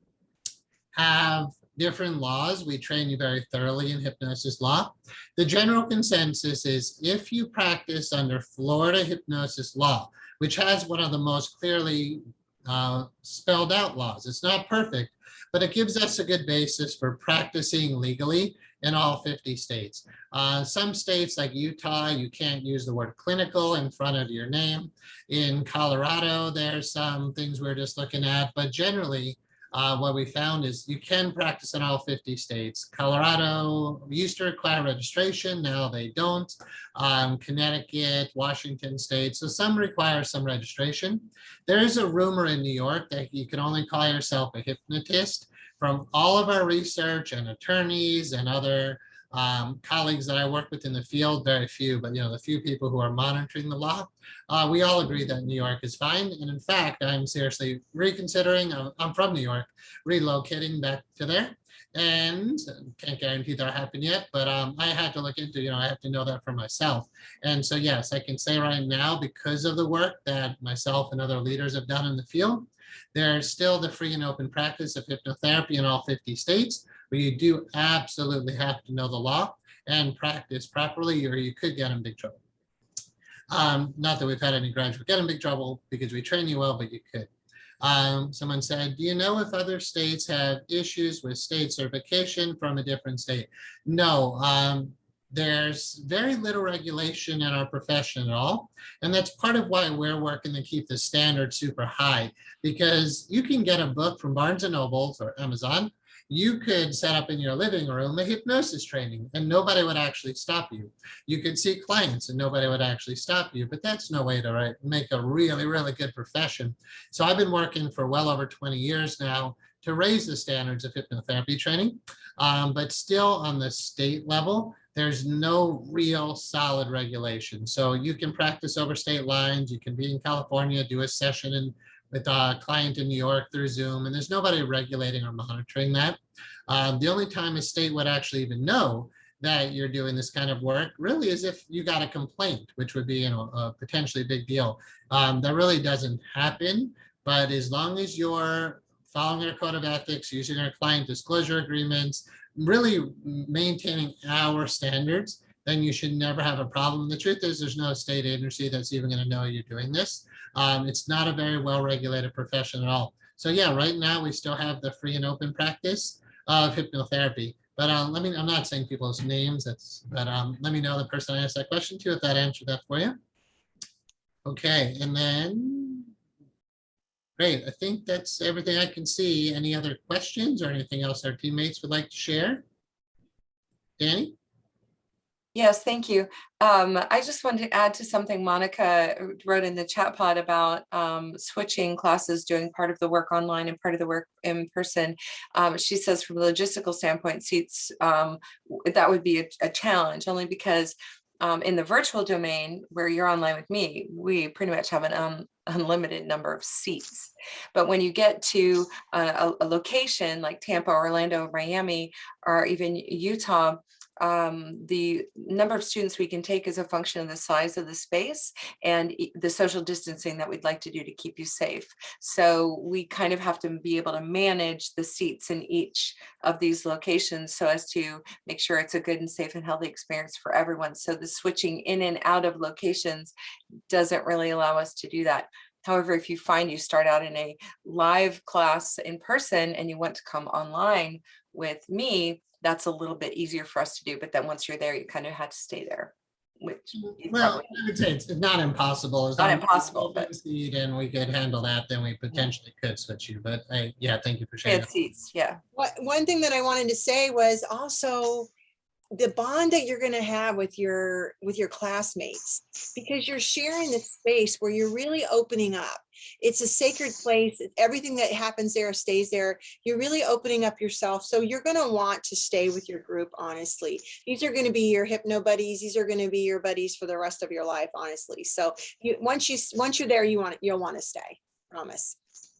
A: have different laws. We train you very thoroughly in hypnosis law. The general consensus is if you practice under Florida hypnosis law, which has one of the most clearly spelled out laws. It's not perfect, but it gives us a good basis for practicing legally in all 50 states. Some states like Utah, you can't use the word clinical in front of your name. In Colorado, there's some things we're just looking at, but generally what we found is you can practice in all 50 states. Colorado used to require registration, now they don't. Connecticut, Washington State, so some require some registration. There is a rumor in New York that you can only call yourself a hypnotist. From all of our research and attorneys and other colleagues that I work with in the field, very few, but the few people who are monitoring the law, we all agree that New York is fine. And in fact, I'm seriously reconsidering, I'm from New York, relocating back to there. And can't guarantee that'll happen yet, but I had to look into, I have to know that for myself. And so, yes, I can say right now, because of the work that myself and other leaders have done in the field, there's still the free and open practice of hypnotherapy in all 50 states, where you do absolutely have to know the law and practice properly, or you could get in big trouble. Not that we've had any graduate get in big trouble because we train you well, but you could. Someone said, do you know if other states have issues with state certification from a different state? No, there's very little regulation in our profession at all. And that's part of why we're working to keep the standard super high, because you can get a book from Barnes and Noble or Amazon. You could set up in your living room a hypnosis training and nobody would actually stop you. You could see clients and nobody would actually stop you, but that's no way to make a really, really good profession. So I've been working for well over 20 years now to raise the standards of hypnotherapy training, but still on the state level, there's no real solid regulation. So you can practice over state lines, you can be in California, do a session with a client in New York through Zoom, and there's nobody regulating or monitoring that. The only time a state would actually even know that you're doing this kind of work really is if you got a complaint, which would be a potentially big deal. That really doesn't happen, but as long as you're following our code of ethics, using our client disclosure agreements, really maintaining our standards, then you should never have a problem. The truth is there's no state agency that's even going to know you're doing this. It's not a very well-regulated profession at all. So yeah, right now we still have the free and open practice of hypnotherapy. But I'm not saying people's names, but let me know the person I asked that question to if that answered that for you. Okay, and then, great. I think that's everything I can see. Any other questions or anything else our teammates would like to share? Danny?
C: Yes, thank you. I just wanted to add to something Monica wrote in the chat pod about switching classes, doing part of the work online and part of the work in person. She says from a logistical standpoint, seats, that would be a challenge, only because in the virtual domain where you're online with me, we pretty much have an unlimited number of seats. But when you get to a location like Tampa, Orlando, Miami, or even Utah, the number of students we can take is a function of the size of the space and the social distancing that we'd like to do to keep you safe. So we kind of have to be able to manage the seats in each of these locations so as to make sure it's a good and safe and healthy experience for everyone. So the switching in and out of locations doesn't really allow us to do that. However, if you find you start out in a live class in person and you want to come online with me, that's a little bit easier for us to do. But then once you're there, you kind of had to stay there. Which
A: well, I would say it's not impossible.
C: Not impossible, but
A: and we could handle that, then we potentially could switch you. But yeah, thank you for sharing.
C: Seats, yeah.
D: One thing that I wanted to say was also the bond that you're going to have with your classmates, because you're sharing the space where you're really opening up. It's a sacred place. Everything that happens there stays there. You're really opening up yourself. So you're going to want to stay with your group, honestly. These are going to be your hypno buddies. These are going to be your buddies for the rest of your life, honestly. So once you're there, you'll want to stay, promise.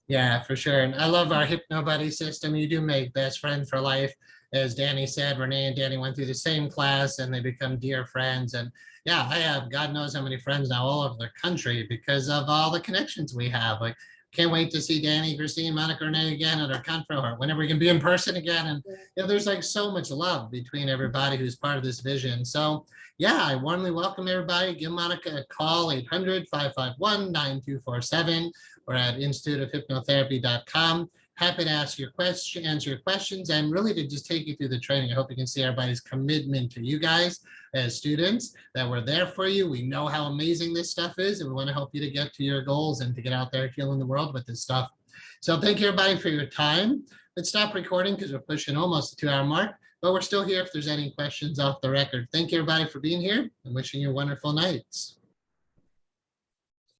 A: Yeah, for sure. And I love our Hypno Buddy system. You do make best friends for life. As Danny said, Renee and Danny went through the same class and they become dear friends. And yeah, I have God knows how many friends now all over the country because of all the connections we have. Like, can't wait to see Danny, Christine, Monica, Renee again at our conference or whenever we can be in person again. And there's like so much love between everybody who's part of this vision. So yeah, I warmly welcome everybody. Give Monica a call, 800-551-9247. We're at instituteofhypnotherapy.com. Happy to answer your questions, and really to just take you through the training. I hope you can see everybody's commitment to you guys as students, that we're there for you. We know how amazing this stuff is, and we want to help you to get to your goals and to get out there healing the world with this stuff. So thank you everybody for your time. Let's stop recording because we're pushing almost the 2-hour mark, but we're still here if there's any questions off the record. Thank you everybody for being here and wishing you wonderful nights.